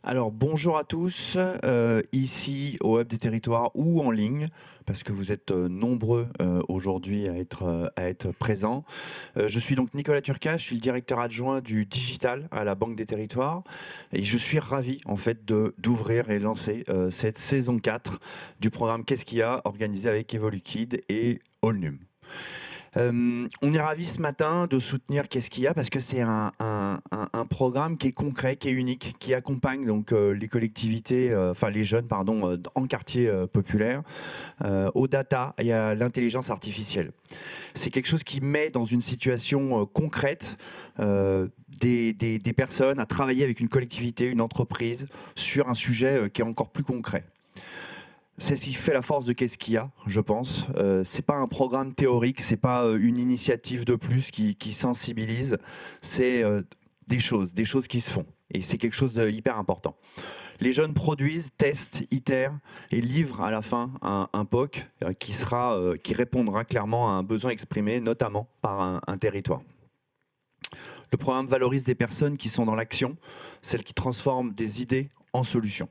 Alors bonjour à tous, ici au Hub des Territoires ou en ligne, parce que vous êtes nombreux aujourd'hui à être présents. Je suis donc Nicolas Turca, je suis le directeur adjoint du digital à la Banque des Territoires et je suis ravi en fait d'ouvrir et lancer cette saison 4 du programme Qu'est-ce qu'il y a organisé avec Evoluquid et Allnum. On est ravis ce matin de soutenir Qu'est-ce qu'il y a parce que c'est un programme qui est concret, qui est unique, qui accompagne donc les collectivités, enfin les jeunes pardon, en quartier populaire, aux data et à l'intelligence artificielle. C'est quelque chose qui met dans une situation concrète des personnes à travailler avec une collectivité, une entreprise sur un sujet qui est encore plus concret. C'est ce qui fait la force de Qu'est-ce qu'il y a, je pense. C'est pas un programme théorique, c'est pas une initiative de plus qui sensibilise. C'est des choses qui se font. Et c'est quelque chose de hyper important. Les jeunes produisent, testent, itèrent et livrent à la fin un POC qui répondra clairement à un besoin exprimé, notamment par un territoire. Le programme valorise des personnes qui sont dans l'action, celles qui transforment des idées en solutions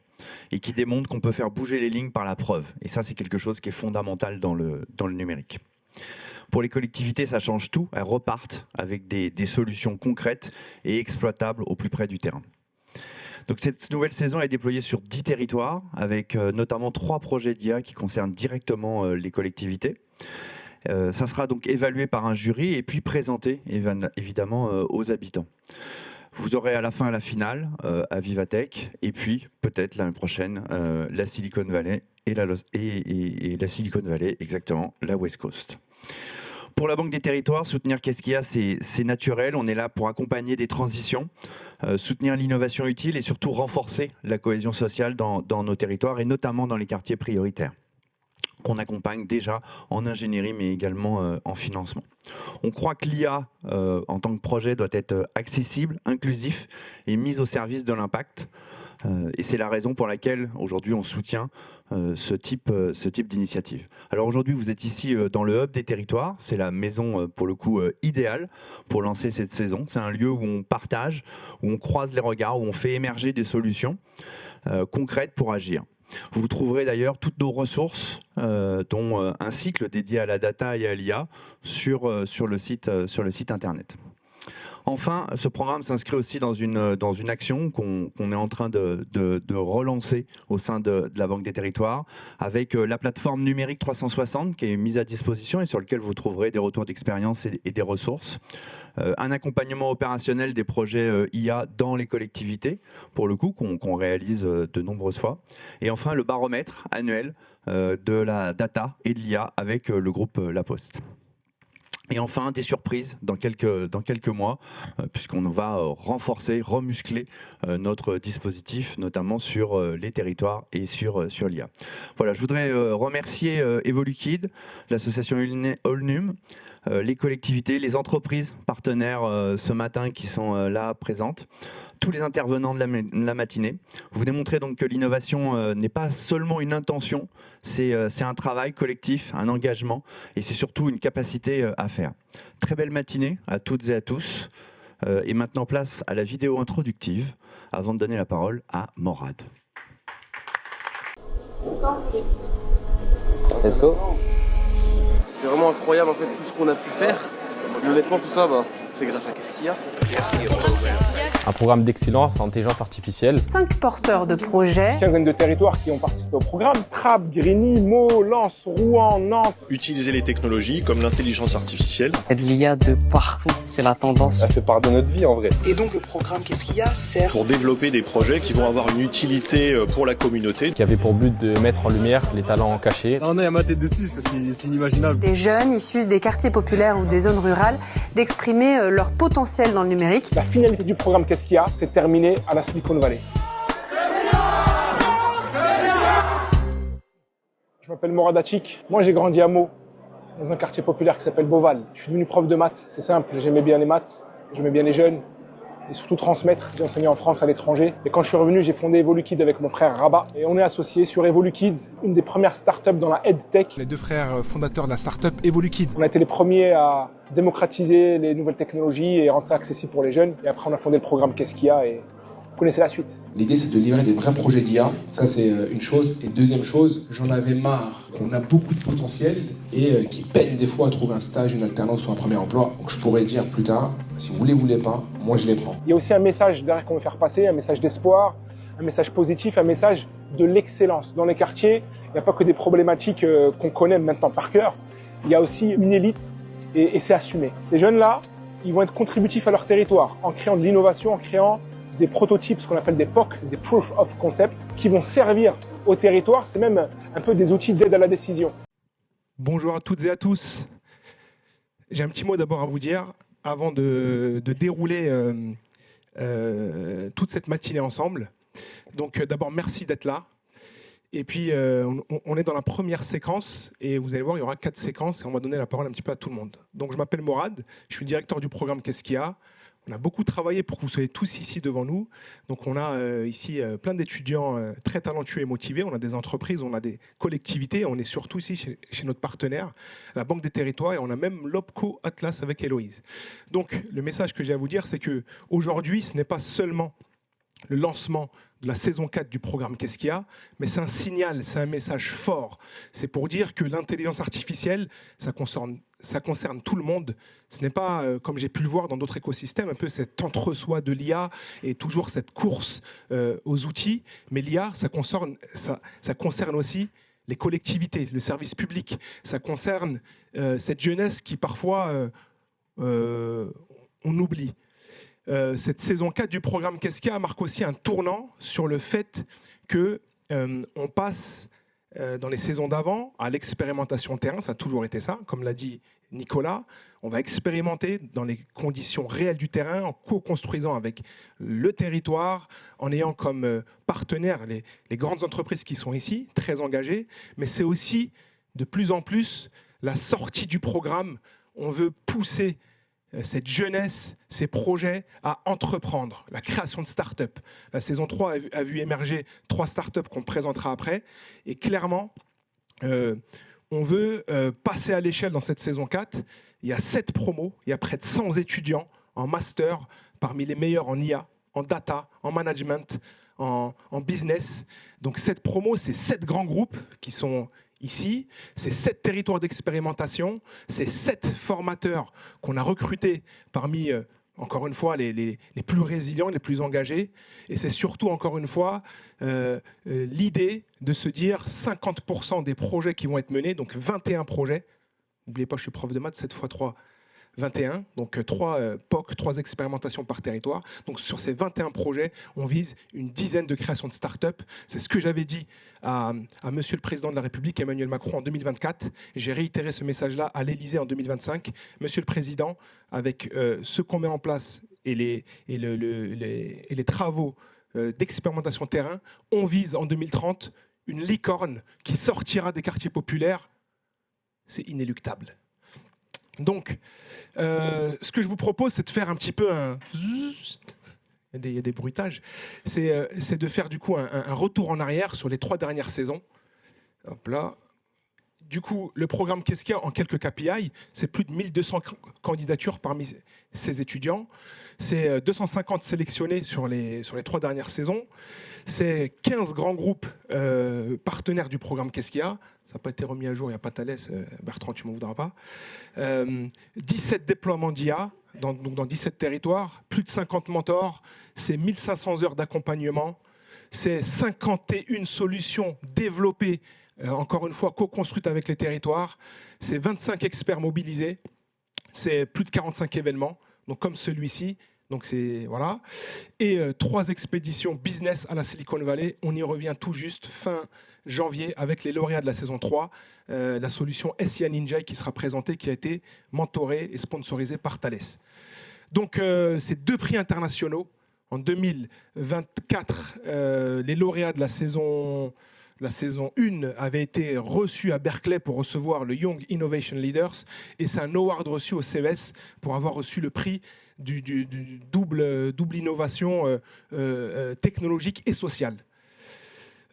et qui démontrent qu'on peut faire bouger les lignes par la preuve. Et ça, c'est quelque chose qui est fondamental dans le numérique. Pour les collectivités, ça change tout. Elles repartent avec des solutions concrètes et exploitables au plus près du terrain. Donc cette nouvelle saison est déployée sur 10 territoires, avec notamment 3 projets d'IA qui concernent directement les collectivités. Ça sera donc évalué par un jury et puis présenté évidemment aux habitants. Vous aurez à la fin la finale à Vivatech et puis peut-être l'année prochaine la Silicon Valley et la Silicon Valley, exactement, la West Coast. Pour la Banque des Territoires, soutenir Qu'est-ce qu'il y a, c'est naturel. On est là pour accompagner des transitions, soutenir l'innovation utile et surtout renforcer la cohésion sociale dans nos territoires et notamment dans les quartiers prioritaires qu'on accompagne déjà en ingénierie mais également en financement. On croit que l'IA en tant que projet doit être accessible, inclusif et mise au service de l'impact. Et c'est la raison pour laquelle aujourd'hui on soutient ce type d'initiative. Alors aujourd'hui vous êtes ici dans le Hub des Territoires, c'est la maison pour le coup idéale pour lancer cette saison. C'est un lieu où on partage, où on croise les regards, où on fait émerger des solutions concrètes pour agir. Vous trouverez d'ailleurs toutes nos ressources, dont un cycle dédié à la data et à l'IA sur le site internet. Enfin, ce programme s'inscrit aussi dans une action qu'on est en train de relancer au sein de la Banque des Territoires avec la plateforme numérique 360 qui est mise à disposition et sur laquelle vous trouverez des retours d'expérience et des ressources. Un accompagnement opérationnel des projets IA dans les collectivités, pour le coup, qu'on réalise de nombreuses fois. Et enfin, le baromètre annuel de la data et de l'IA avec le groupe La Poste. Et enfin, des surprises dans quelques mois, puisqu'on va renforcer, remuscler notre dispositif, notamment sur les territoires et sur l'IA. Voilà, je voudrais remercier Evoluquid, l'association Allnum, les collectivités, les entreprises partenaires ce matin qui sont là présentes, tous les intervenants de la matinée. Vous démontrez donc que l'innovation n'est pas seulement une intention, c'est un travail collectif, un engagement et c'est surtout une capacité à faire. Très belle matinée à toutes et à tous. Et maintenant place à la vidéo introductive avant de donner la parole à Morad. Let's go. C'est vraiment incroyable en fait tout ce qu'on a pu faire. Et honnêtement tout ça, c'est grâce à Qu'est-ce qu'il y a. Un programme d'excellence en intelligence artificielle. 5 porteurs de projets. Quinzaine de territoires qui ont participé au programme. Trappes, Grigny, Meaux, Lens, Rouen, Nantes. Utiliser les technologies comme l'intelligence artificielle. Il y a de l'IA de partout, c'est la tendance. Ça fait part de notre vie en vrai. Et donc le programme Qu'est-ce qu'il y a sert Pour développer des projets qui vont avoir une utilité pour la communauté. Qui avait pour but de mettre en lumière les talents cachés. On est à ma tête dessus, c'est inimaginable. Des jeunes issus des quartiers populaires ou des zones rurales d'exprimer leur potentiel dans le numérique. La finalité du programme Qu'est-ce qu'il y a, c'est terminé à la Silicon Valley. Je m'appelle Morad Achik. Moi, j'ai grandi à Meaux, dans un quartier populaire qui s'appelle Beauval. Je suis devenu prof de maths. C'est simple, j'aimais bien les maths, j'aimais bien les jeunes et surtout transmettre. J'ai enseigné en France, à l'étranger. Et quand je suis revenu, j'ai fondé Evoluquid avec mon frère Rabat. Et on est associés sur Evoluquid, une des premières startups dans la EdTech. Les deux frères fondateurs de la startup Evoluquid. On a été les premiers à démocratiser les nouvelles technologies et rendre ça accessible pour les jeunes. Et après, on a fondé le programme Qu'est-ce qu'il y a et Vous connaissez la suite. L'idée, c'est de livrer des vrais projets d'IA. Ça, c'est une chose. Et deuxième chose, j'en avais marre qu'on a beaucoup de potentiel et qui peinent des fois à trouver un stage, une alternance ou un premier emploi. Donc je pourrais dire plus tard, si vous les voulez pas, moi je les prends. Il y a aussi un message derrière qu'on veut faire passer, un message d'espoir, un message positif, un message de l'excellence. Dans les quartiers, il n'y a pas que des problématiques qu'on connaît maintenant par cœur. Il y a aussi une élite et c'est assumé. Ces jeunes-là, ils vont être contributifs à leur territoire en créant de l'innovation, en créant des prototypes, ce qu'on appelle des POC, des Proof of Concept, qui vont servir au territoire. C'est même un peu des outils d'aide à la décision. Bonjour à toutes et à tous. J'ai un petit mot d'abord à vous dire avant de dérouler toute cette matinée ensemble. Donc d'abord, merci d'être là. Et puis, on est dans la première séquence et vous allez voir, il y aura 4 séquences et on va donner la parole un petit peu à tout le monde. Donc, je m'appelle Morad, je suis directeur du programme Qu'est-ce qu'il y a ? On a beaucoup travaillé pour que vous soyez tous ici devant nous. Donc, on a ici plein d'étudiants très talentueux et motivés. On a des entreprises, on a des collectivités. On est surtout ici chez notre partenaire, la Banque des Territoires, et on a même l'OPCO Atlas avec Héloïse. Donc, le message que j'ai à vous dire, c'est qu'aujourd'hui, ce n'est pas seulement le lancement de la saison 4 du programme Qu'est-ce qu'il y a ? Mais c'est un signal, c'est un message fort. C'est pour dire que l'intelligence artificielle, ça concerne tout le monde. Ce n'est pas, comme j'ai pu le voir dans d'autres écosystèmes, un peu cet entre-soi de l'IA et toujours cette course aux outils. Mais l'IA, ça concerne aussi les collectivités, le service public. Ça concerne cette jeunesse qui parfois on oublie. Cette saison 4 du programme Qu'est-ce qu'il y a marque aussi un tournant sur le fait qu'on passe dans les saisons d'avant à l'expérimentation terrain. Ça a toujours été ça, comme l'a dit Nicolas. On va expérimenter dans les conditions réelles du terrain, en co-construisant avec le territoire, en ayant comme partenaires les grandes entreprises qui sont ici, très engagées. Mais c'est aussi de plus en plus la sortie du programme. On veut pousser cette jeunesse, ces projets à entreprendre, la création de start-up. La saison 3 a vu émerger 3 start-up qu'on présentera après. Et clairement, on veut passer à l'échelle dans cette saison 4. Il y a 7 promos, il y a près de 100 étudiants en master, parmi les meilleurs en IA, en data, en management, en business. Donc cette promo, c'est 7 grands groupes qui sont ici, c'est 7 territoires d'expérimentation, c'est 7 formateurs qu'on a recrutés parmi, encore une fois, les plus résilients, les plus engagés. Et c'est surtout, encore une fois, l'idée de se dire 50% des projets qui vont être menés, donc 21 projets. N'oubliez pas, je suis prof de maths, 7 x 3, 21, donc 3 POC, 3 expérimentations par territoire. Donc sur ces 21 projets, on vise une dizaine de créations de start-up. C'est ce que j'avais dit à Monsieur le Président de la République, Emmanuel Macron, en 2024. J'ai réitéré ce message-là à l'Élysée en 2025. Monsieur le Président, avec ce qu'on met en place et les travaux d'expérimentation terrain, on vise en 2030 une licorne qui sortira des quartiers populaires. C'est inéluctable. Donc, ce que je vous propose, c'est de faire un petit peu un... Il y a des bruitages. C'est de faire du coup un retour en arrière sur les 3 dernières saisons. Hop là. Du coup, le programme Qu'est-ce qu'il y a en quelques KPI, c'est plus de 1200 candidatures parmi ces étudiants. C'est 250 sélectionnés sur les 3 dernières saisons. C'est 15 grands groupes partenaires du programme Qu'est-ce qu'il y a. Ça n'a pas été remis à jour, il n'y a pas Thalès. Bertrand, tu ne m'en voudras pas. 17 déploiements d'IA dans 17 territoires, plus de 50 mentors, c'est 1500 heures d'accompagnement, c'est 51 solutions développées, encore une fois co-construites avec les territoires, c'est 25 experts mobilisés, c'est plus de 45 événements, donc comme celui-ci. Donc c'est voilà. Et 3 expéditions business à la Silicon Valley. On y revient tout juste fin janvier avec les lauréats de la saison 3, la solution SIA Ninja qui sera présentée, qui a été mentorée et sponsorisée par Thales. Donc ces 2 prix internationaux. En 2024, les lauréats de la saison 1 avaient été reçus à Berkeley pour recevoir le Young Innovation Leaders. Et c'est un award reçu au CES pour avoir reçu le prix du double innovation technologique et sociale.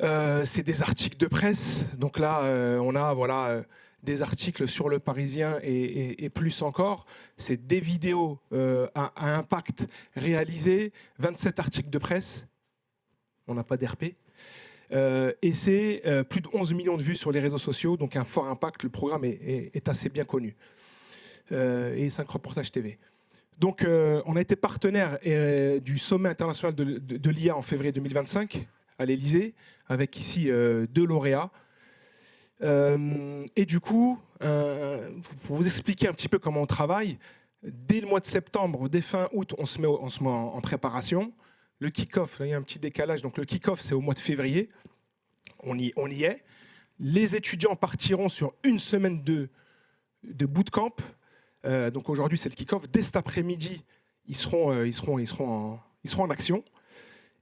C'est des articles de presse. Donc là, on a des articles sur Le Parisien et plus encore. C'est des vidéos à impact réalisés, 27 articles de presse on n'a pas d'RP. Et c'est plus de 11 millions de vues sur les réseaux sociaux, donc un fort impact. Le programme est assez bien connu. Et 5 reportages TV. Donc, on a été partenaire du sommet international de l'IA en février 2025 à l'Élysée, avec ici 2 lauréats. Et du coup, pour vous expliquer un petit peu comment on travaille, dès le mois de septembre, dès fin août, on se met en préparation. Le kick-off, là, il y a un petit décalage, donc le kick-off, c'est au mois de février. On y est. Les étudiants partiront sur une semaine de bootcamp. Donc aujourd'hui, c'est le kick-off. Dès cet après-midi, ils seront en action.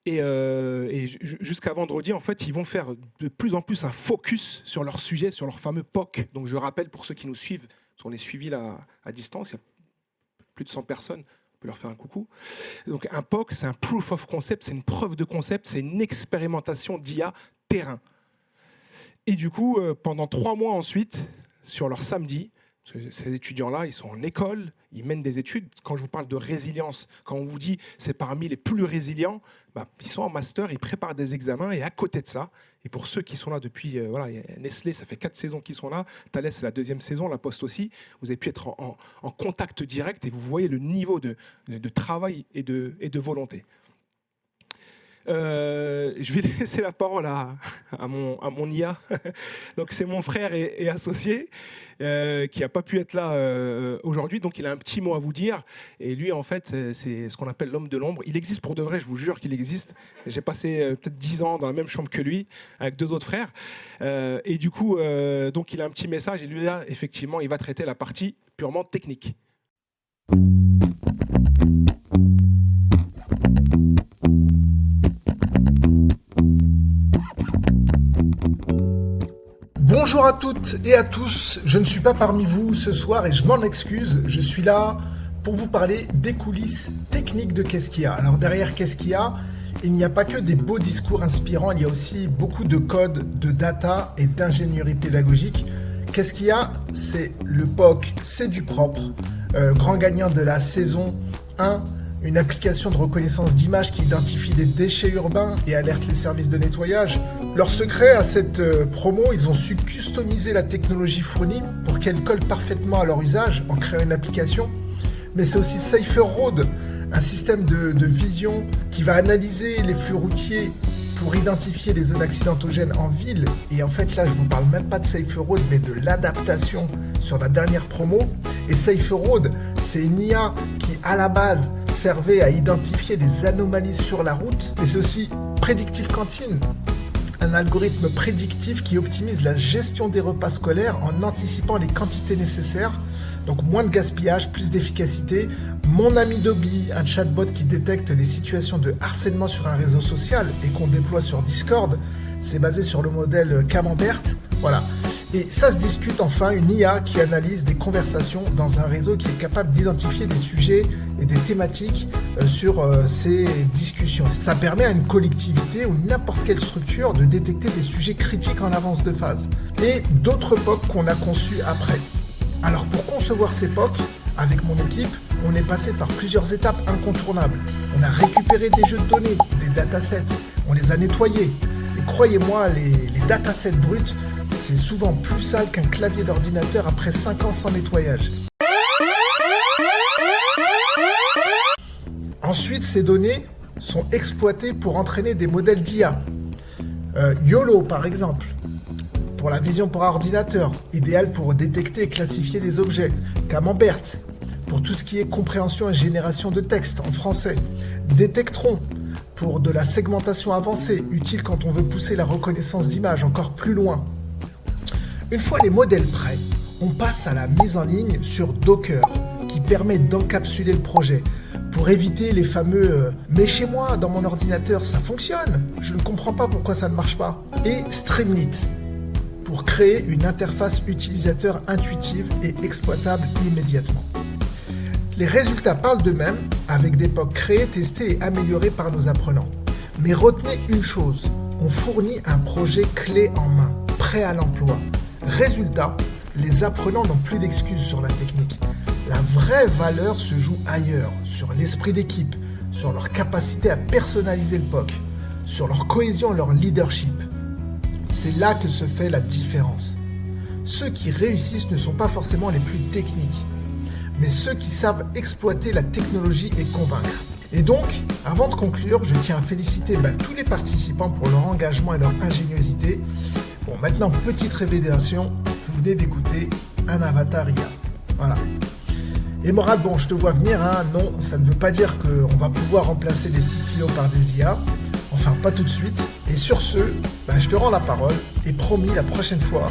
Et jusqu'à vendredi, en fait, ils vont faire de plus en plus un focus sur leur sujet, sur leur fameux POC. Donc je rappelle pour ceux qui nous suivent, parce qu'on est suivis là à distance, il y a plus de 100 personnes, on peut leur faire un coucou. Donc un POC, c'est un proof of concept, c'est une preuve de concept, c'est une expérimentation d'IA terrain. Et du coup, pendant 3 mois ensuite, sur leur samedi, ces étudiants-là, ils sont en école, ils mènent des études. Quand je vous parle de résilience, quand on vous dit c'est parmi les plus résilients, ils sont en master, ils préparent des examens et à côté de ça, et pour ceux qui sont là depuis, Nestlé, ça fait 4 saisons qu'ils sont là, Thales, c'est la 2e saison, La Poste aussi, vous avez pu être en contact direct et vous voyez le niveau de travail et de volonté. Je vais laisser la parole à mon IA. Donc c'est mon frère et associé qui n'a pas pu être là aujourd'hui. Donc il a un petit mot à vous dire. Et lui, en fait, c'est ce qu'on appelle l'homme de l'ombre. Il existe pour de vrai, je vous jure qu'il existe. J'ai passé peut-être 10 ans dans la même chambre que lui, avec 2 autres frères. Et du coup, donc il a un petit message. Et lui, là, effectivement, il va traiter la partie purement technique. Bonjour à toutes et à tous, je ne suis pas parmi vous ce soir et je m'en excuse, je suis là pour vous parler des coulisses techniques de Qu'est-ce qu'il y a. Alors derrière Qu'est-ce qu'il y a, il n'y a pas que des beaux discours inspirants, il y a aussi beaucoup de code, de data et d'ingénierie pédagogique. Qu'est-ce qu'il y a, c'est le POC, c'est du propre, grand gagnant de la saison 1, une application de reconnaissance d'images qui identifie les déchets urbains et alerte les services de nettoyage. Leur secret à cette promo, ils ont su customiser la technologie fournie pour qu'elle colle parfaitement à leur usage en créant une application. Mais c'est aussi Safer Road, un système de vision qui va analyser les flux routiers pour identifier les zones accidentogènes en ville. Et en fait là, je vous parle même pas de Safer Road, mais de l'adaptation sur la dernière promo. Et Safer Road, c'est une IA qui à la base servait à identifier les anomalies sur la route, mais c'est aussi Predictive Cantine, un algorithme prédictif qui optimise la gestion des repas scolaires en anticipant les quantités nécessaires, donc moins de gaspillage, plus d'efficacité. Mon ami Dobby, un chatbot qui détecte les situations de harcèlement sur un réseau social et qu'on déploie sur Discord, c'est basé sur le modèle Camembert, voilà. Et ça se discute enfin, une IA qui analyse des conversations dans un réseau qui est capable d'identifier des sujets et des thématiques sur ces discussions. Ça permet à une collectivité ou n'importe quelle structure de détecter des sujets critiques en avance de phase. Et d'autres POC qu'on a conçus après. Alors pour concevoir ces POC, avec mon équipe, on est passé par plusieurs étapes incontournables. On a récupéré des jeux de données, des datasets, on les a nettoyés. Et croyez-moi, les datasets bruts, c'est souvent plus sale qu'un clavier d'ordinateur après 5 ans sans nettoyage. Ensuite, ces données sont exploitées pour entraîner des modèles d'IA. YOLO, par exemple, pour la vision par ordinateur, idéal pour détecter et classifier les objets. Camembert, pour tout ce qui est compréhension et génération de texte en français. Detectron, pour de la segmentation avancée, utile quand on veut pousser la reconnaissance d'images encore plus loin. Une fois les modèles prêts, on passe à la mise en ligne sur Docker, qui permet d'encapsuler le projet, pour éviter les fameux « mais chez moi, dans mon ordinateur, ça fonctionne, je ne comprends pas pourquoi ça ne marche pas » et Streamlit, pour créer une interface utilisateur intuitive et exploitable immédiatement. Les résultats parlent d'eux-mêmes, avec des POC créés, testés et améliorés par nos apprenants. Mais retenez une chose, on fournit un projet clé en main, prêt à l'emploi. Résultat, les apprenants n'ont plus d'excuses sur la technique. La vraie valeur se joue ailleurs, sur l'esprit d'équipe, sur leur capacité à personnaliser le POC, sur leur cohésion et leur leadership. C'est là que se fait la différence. Ceux qui réussissent ne sont pas forcément les plus techniques, mais ceux qui savent exploiter la technologie et convaincre. Et donc, avant de conclure, je tiens à féliciter tous les participants pour leur engagement et leur ingéniosité. Bon, maintenant, petite révélation, vous venez d'écouter un avatar IA. Voilà. Et Morad, bon, je te vois venir, hein. Non, ça ne veut pas dire qu'on va pouvoir remplacer les CTO par des IA. Enfin, pas tout de suite. Et sur ce, je te rends la parole. Et promis, la prochaine fois,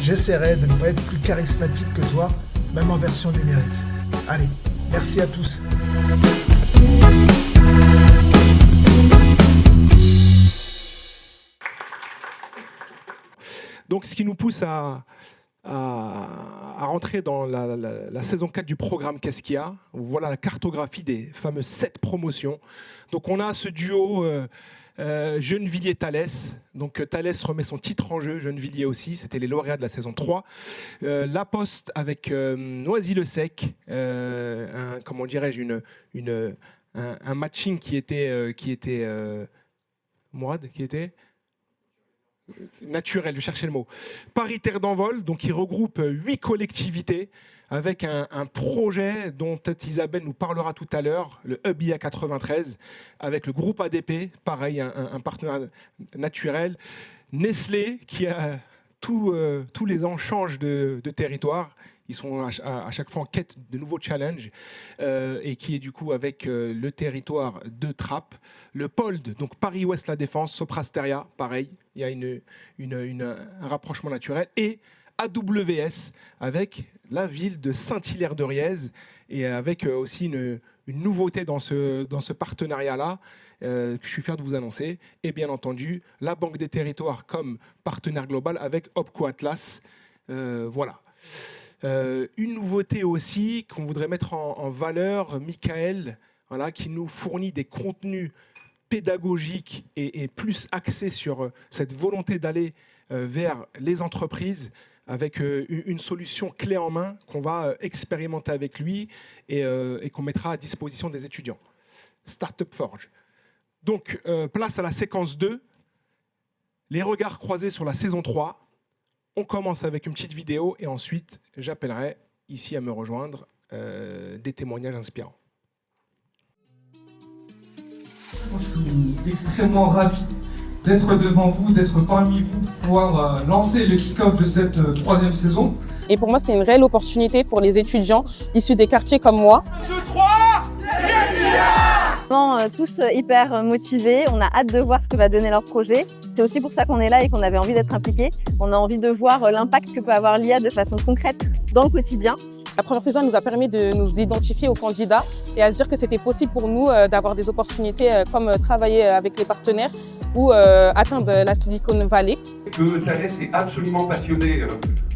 j'essaierai de ne pas être plus charismatique que toi, même en version numérique. Allez, merci à tous. Donc, ce qui nous pousse à rentrer dans la saison 4 du programme Qu'est-ce qu'il y a ? Voilà la cartographie des fameuses 7 promotions. Donc, on a ce duo Gennevilliers-Thalès. Donc, Thalès remet son titre en jeu, Gennevilliers aussi. C'était les lauréats de la saison 3. La Poste avec Noisy-le-Sec. Comment dirais-je, un matching qui était Mourad, qui était naturel, je cherchais le mot. Paris Terre d'Envol, donc qui regroupe 8 collectivités avec un projet dont Isabelle nous parlera tout à l'heure, le Hub IA 93, avec le groupe ADP, pareil, un partenaire naturel. Nestlé, qui a tous les ans change de territoire. Ils sont à chaque fois en quête de nouveaux challenges et qui est du coup avec le territoire de Trappes. Le POLD, donc Paris-Ouest La Défense, Soprasteria, pareil, il y a un rapprochement naturel. Et AWS avec la ville de Saint-Hilaire-de-Riez et avec aussi une nouveauté dans ce partenariat-là que je suis fier de vous annoncer. Et bien entendu, la Banque des Territoires comme partenaire global avec Opco Atlas. Voilà. Une nouveauté aussi qu'on voudrait mettre en valeur, Michael, voilà, qui nous fournit des contenus pédagogiques et plus axés sur cette volonté d'aller vers les entreprises avec une solution clé en main qu'on va expérimenter avec lui et qu'on mettra à disposition des étudiants. Startup Forge. Donc, place à la séquence 2, les regards croisés sur la saison 3. On commence avec une petite vidéo et ensuite, j'appellerai ici à me rejoindre des témoignages inspirants. Je suis extrêmement ravi d'être devant vous, d'être parmi vous, pour pouvoir lancer le kick-off de cette 3e saison. Et pour moi, c'est une réelle opportunité pour les étudiants issus des quartiers comme moi. 2, 3, tous hyper motivés, on a hâte de voir ce que va donner leur projet. C'est aussi pour ça qu'on est là et qu'on avait envie d'être impliqués. On a envie de voir l'impact que peut avoir l'IA de façon concrète dans le quotidien. La première saison nous a permis de nous identifier aux candidats et à se dire que c'était possible pour nous d'avoir des opportunités comme travailler avec les partenaires ou atteindre la Silicon Valley. Que Thalès est absolument passionné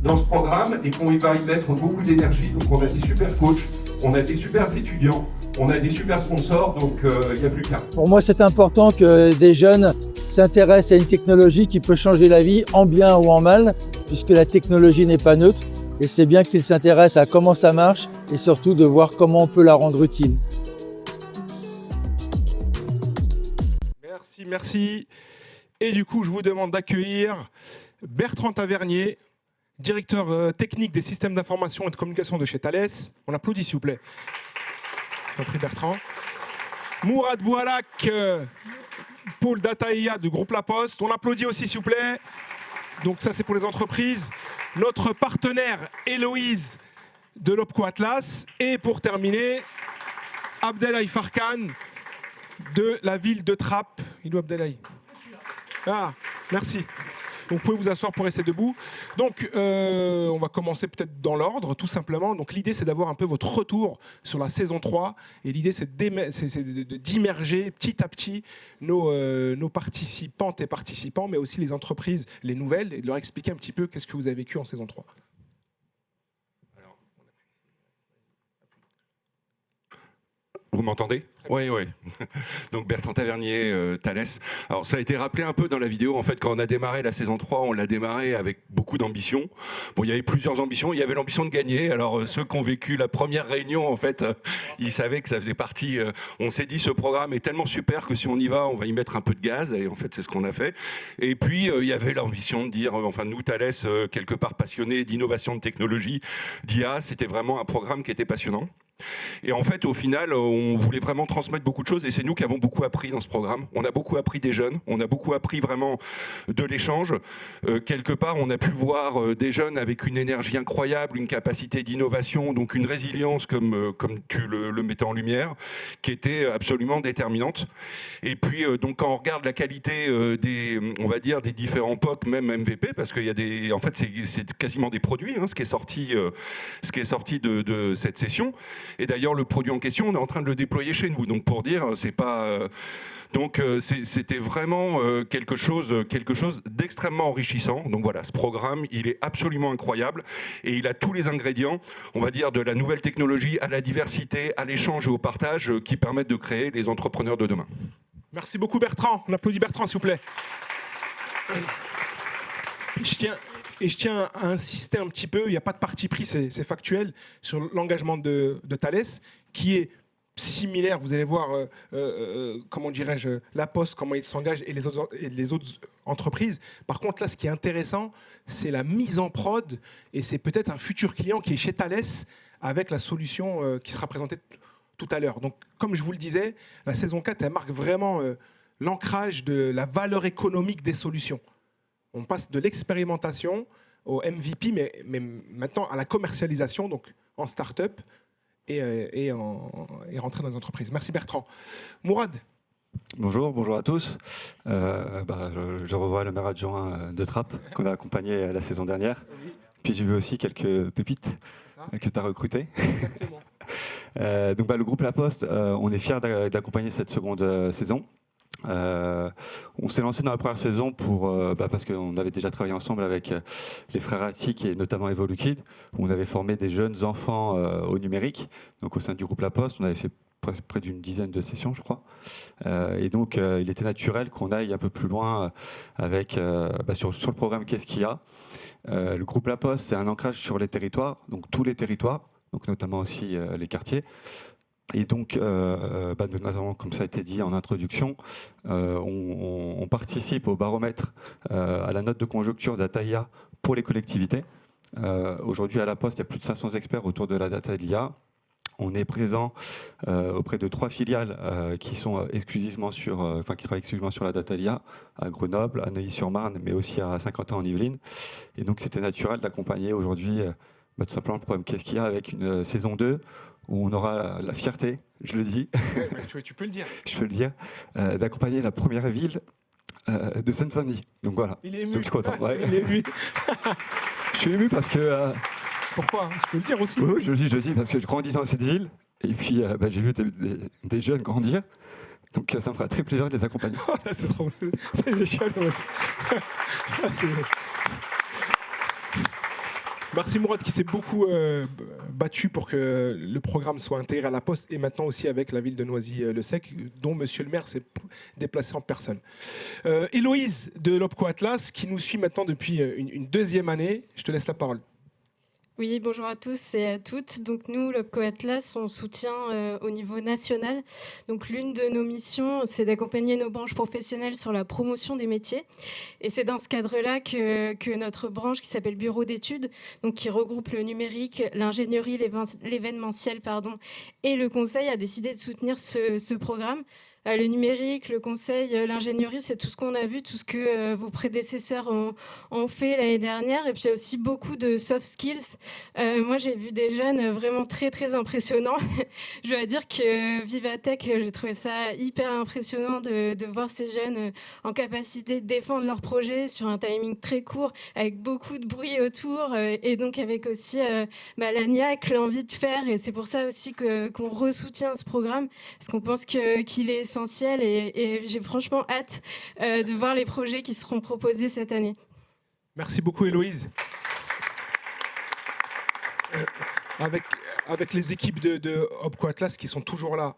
dans ce programme et qu'on va y mettre beaucoup d'énergie. Donc on a des super coachs, on a des super étudiants, on a des super sponsors, donc il n'y a plus qu'un. Pour moi, c'est important que des jeunes s'intéressent à une technologie qui peut changer la vie en bien ou en mal, puisque la technologie n'est pas neutre. Et c'est bien qu'ils s'intéressent à comment ça marche et surtout de voir comment on peut la rendre utile. Merci. Et du coup, je vous demande d'accueillir Bertrand Tavernier, directeur technique des systèmes d'information et de communication de chez Thalès. On applaudit, s'il vous plaît. Compris Bertrand. Mourad Boualak, pôle Data IA du groupe La Poste. On applaudit aussi, s'il vous plaît. Donc ça, c'est pour les entreprises. Notre partenaire Héloïse de l'Opco Atlas. Et pour terminer, Abdelhaï Farkan de la ville de Trappes. Il est où Abdelhaï ? Ah, merci. Donc, vous pouvez vous asseoir pour rester debout. Donc, on va commencer peut-être dans l'ordre, tout simplement. Donc, l'idée, c'est d'avoir un peu votre retour sur la saison 3. Et l'idée, c'est d'immerger petit à petit nos participantes et participants, mais aussi les entreprises, les nouvelles, et de leur expliquer un petit peu qu'est-ce que vous avez vécu en saison 3. Vous m'entendez ? Oui, oui. Donc Bertrand Tavernier, Thales. Alors ça a été rappelé un peu dans la vidéo. En fait, quand on a démarré la saison 3, on l'a démarré avec beaucoup d'ambition. Bon, il y avait plusieurs ambitions. Il y avait l'ambition de gagner. Alors ceux qui ont vécu la première réunion, en fait, ils savaient que ça faisait partie. On s'est dit, ce programme est tellement super que si on y va, on va y mettre un peu de gaz. Et en fait, c'est ce qu'on a fait. Et puis, il y avait l'ambition de dire, enfin nous, Thales, quelque part passionnés d'innovation, de technologie, d'IA, c'était vraiment un programme qui était passionnant. Et en fait, au final, on voulait vraiment transmettre beaucoup de choses et c'est nous qui avons beaucoup appris dans ce programme. On a beaucoup appris des jeunes, on a beaucoup appris vraiment de l'échange. Quelque part, on a pu voir des jeunes avec une énergie incroyable, une capacité d'innovation, donc une résilience, comme tu le mettais en lumière, qui était absolument déterminante. Et puis, donc, quand on regarde la qualité on va dire, des différents POC, même MVP, parce qu'il y a des... En fait, c'est quasiment des produits, hein, ce qui est sorti de cette session. Et d'ailleurs, le produit en question, on est en train de le déployer chez nous. Donc, pour dire, c'est pas... c'était vraiment quelque chose d'extrêmement enrichissant. Donc voilà, ce programme, il est absolument incroyable et il a tous les ingrédients, on va dire, de la nouvelle technologie à la diversité, à l'échange et au partage qui permettent de créer les entrepreneurs de demain. Merci beaucoup Bertrand. On applaudit Bertrand, s'il vous plaît. Je tiens à insister un petit peu, il n'y a pas de parti pris, c'est factuel, sur l'engagement de Thales, qui est similaire, vous allez voir, comment dirais-je, La Poste, comment il s'engage, et les autres entreprises. Par contre, là, ce qui est intéressant, c'est la mise en prod, et c'est peut-être un futur client qui est chez Thales, avec la solution qui sera présentée tout à l'heure. Donc, comme je vous le disais, la saison 4, elle marque vraiment l'ancrage de la valeur économique des solutions. On passe de l'expérimentation au MVP, mais maintenant à la commercialisation, donc en start-up et rentrer dans les entreprises. Merci Bertrand. Mourad. Bonjour à tous. Je revois le maire adjoint de Trappes qu'on a accompagné la saison dernière. Oui. Puis j'ai vu aussi quelques pépites que tu as recrutées. Exactement. Le groupe La Poste, on est fiers d'accompagner cette seconde saison. On s'est lancé dans la première saison parce qu'on avait déjà travaillé ensemble avec les frères Attic et notamment Evoluquid, où on avait formé des jeunes enfants au numérique. Donc au sein du groupe La Poste, on avait fait près d'une dizaine de sessions, je crois. Et donc il était naturel qu'on aille un peu plus loin avec sur le programme Qu'est-ce qu'il y a. Le groupe La Poste, c'est un ancrage sur les territoires, donc tous les territoires, donc notamment aussi les quartiers. Et donc, notamment, comme ça a été dit en introduction, on participe au baromètre à la note de conjoncture Data.IA pour les collectivités. Aujourd'hui, à La Poste, il y a plus de 500 experts autour de la data et de l'IA. On est présent auprès de 3 filiales qui sont exclusivement qui travaillent exclusivement sur la data et l'IA, à Grenoble, à Neuilly-sur-Marne, mais aussi à Saint-Quentin en Yvelines. Et donc, c'était naturel d'accompagner aujourd'hui tout simplement le programme Qu'est-ce qu'il y a avec une saison 2 où on aura la fierté, je le dis, tu peux le dire. Je peux le dire, d'accompagner la première ville de Seine-Saint-Denis. Donc voilà. Il est ému. Donc, je suis content. Il est ému. Je suis ému parce que... Pourquoi ? Je peux le dire aussi. Oui, je le dis parce que je grandis dans cette ville et puis j'ai vu des jeunes grandir. Donc ça me fera très plaisir de les accompagner. C'est trop... C'est chiant aussi. Merci Mourad qui s'est beaucoup battu pour que le programme soit intégré à La Poste et maintenant aussi avec la ville de Noisy-le-Sec, dont monsieur le maire s'est déplacé en personne. Héloïse de l'Opco Atlas qui nous suit maintenant depuis une deuxième année. Je te laisse la parole. Oui, bonjour à tous et à toutes. Donc nous, l'Opco Atlas, on soutient au niveau national. Donc l'une de nos missions, c'est d'accompagner nos branches professionnelles sur la promotion des métiers. Et c'est dans ce cadre-là que notre branche qui s'appelle Bureau d'études, donc qui regroupe le numérique, l'ingénierie, l'événementiel, et le conseil, a décidé de soutenir ce programme. Le numérique, le conseil, l'ingénierie, c'est tout ce qu'on a vu, tout ce que vos prédécesseurs ont fait l'année dernière. Et puis, il y a aussi beaucoup de soft skills. Moi, j'ai vu des jeunes vraiment très, très impressionnants. Je dois dire que Vivatech, j'ai trouvé ça hyper impressionnant de voir ces jeunes en capacité de défendre leur projet sur un timing très court, avec beaucoup de bruit autour, et donc avec aussi la niaque, l'envie de faire. Et c'est pour ça aussi qu'on ressoutient ce programme, parce qu'on pense qu'il est essentiel et j'ai franchement hâte de voir les projets qui seront proposés cette année. Merci beaucoup Héloïse. Avec les équipes de Opco Atlas qui sont toujours là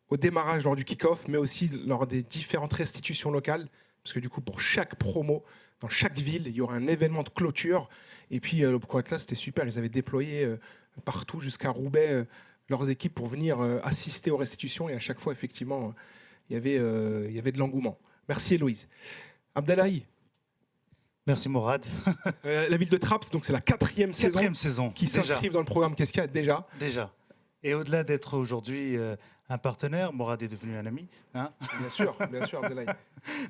au démarrage lors du kick-off, mais aussi lors des différentes restitutions locales, parce que du coup, pour chaque promo, dans chaque ville, il y aura un événement de clôture. Et puis, le Coët Atlas, c'était super. Ils avaient déployé partout jusqu'à Roubaix leurs équipes pour venir assister aux restitutions. Et à chaque fois, effectivement, il y avait de l'engouement. Merci, Héloïse. Abdallahi. Merci, Morad. La ville de Trappes, donc c'est la quatrième saison qui s'inscrivent dans le programme Qu'est-ce qu'il y a déjà. Et au-delà d'être aujourd'hui un partenaire, Morad est devenu un ami. Hein, bien sûr, Abdallahi.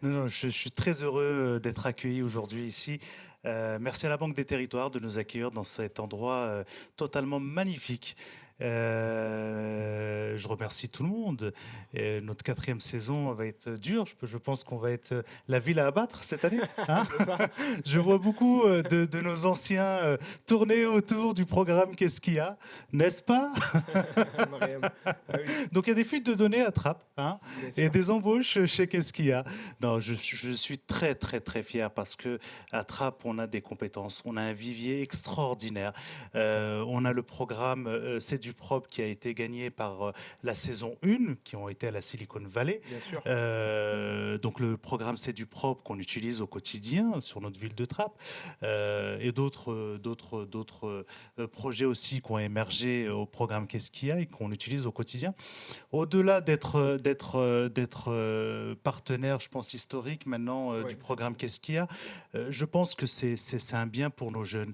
Non, je suis très heureux d'être accueilli aujourd'hui ici. Merci à la Banque des Territoires de nous accueillir dans cet endroit totalement magnifique. Je remercie tout le monde. Notre quatrième saison va être dure. Je pense qu'on va être la ville à abattre cette année. Hein. Je vois beaucoup de nos anciens tourner autour du programme Qu'est-ce qu'il y a, n'est-ce pas? Donc il y a des fuites de données à Trappes, hein, et des embauches chez Qu'est-ce qu'il y a. Non, je suis très très très fier parce que à Trappes on a des compétences, on a un vivier extraordinaire. On a le programme C'est du propre qui a été gagné par la saison 1, qui ont été à la Silicon Valley. Bien sûr. Donc le programme C'est du propre qu'on utilise au quotidien sur notre ville de Trappes, et d'autres projets aussi qui ont émergé au programme Qu'est-ce qu'il y a et qu'on utilise au quotidien. Au-delà d'être partenaire, je pense, historique maintenant du programme Qu'est-ce qu'il y a, je pense que c'est un bien pour nos jeunes,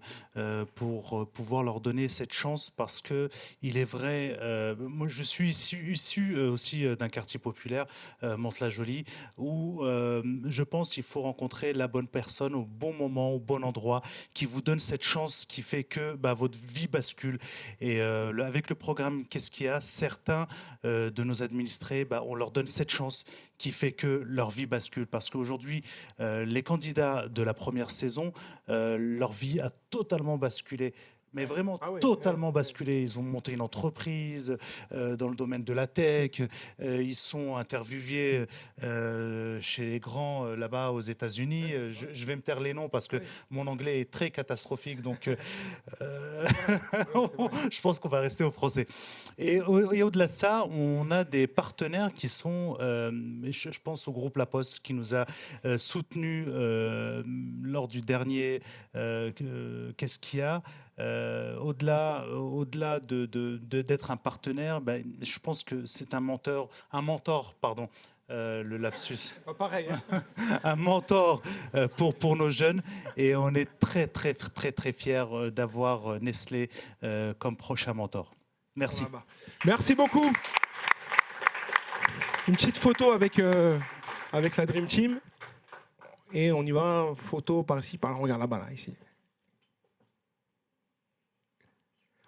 pour pouvoir leur donner cette chance, parce que il est vrai, moi je suis issu aussi d'un quartier populaire, Mantes-la-Jolie, où je pense qu'il faut rencontrer la bonne personne au bon moment, au bon endroit, qui vous donne cette chance qui fait que votre vie bascule. Et avec le programme Qu'est-ce qu'il y a, certains de nos administrés, on leur donne cette chance qui fait que leur vie bascule. Parce qu'aujourd'hui, les candidats de la première saison, leur vie a totalement basculé. Mais vraiment totalement basculé. Ils ont monté une entreprise dans le domaine de la tech. Ils sont interviewés chez les grands là-bas aux États-Unis. Je vais me taire les noms parce que mon anglais est très catastrophique. Donc, je pense qu'on va rester au français. Et au-delà de ça, on a des partenaires qui sont, je pense au groupe La Poste qui nous a soutenus lors du dernier Qu'est-ce qu'il y a. Au-delà d'être un partenaire, je pense que c'est un mentor, le lapsus. Pareil. Un mentor pour nos jeunes, et on est très très très très fiers d'avoir Nestlé comme prochain mentor. Merci. Merci beaucoup. Une petite photo avec la Dream Team, et on y va. Photo par ici, regarde là-bas, là, ici.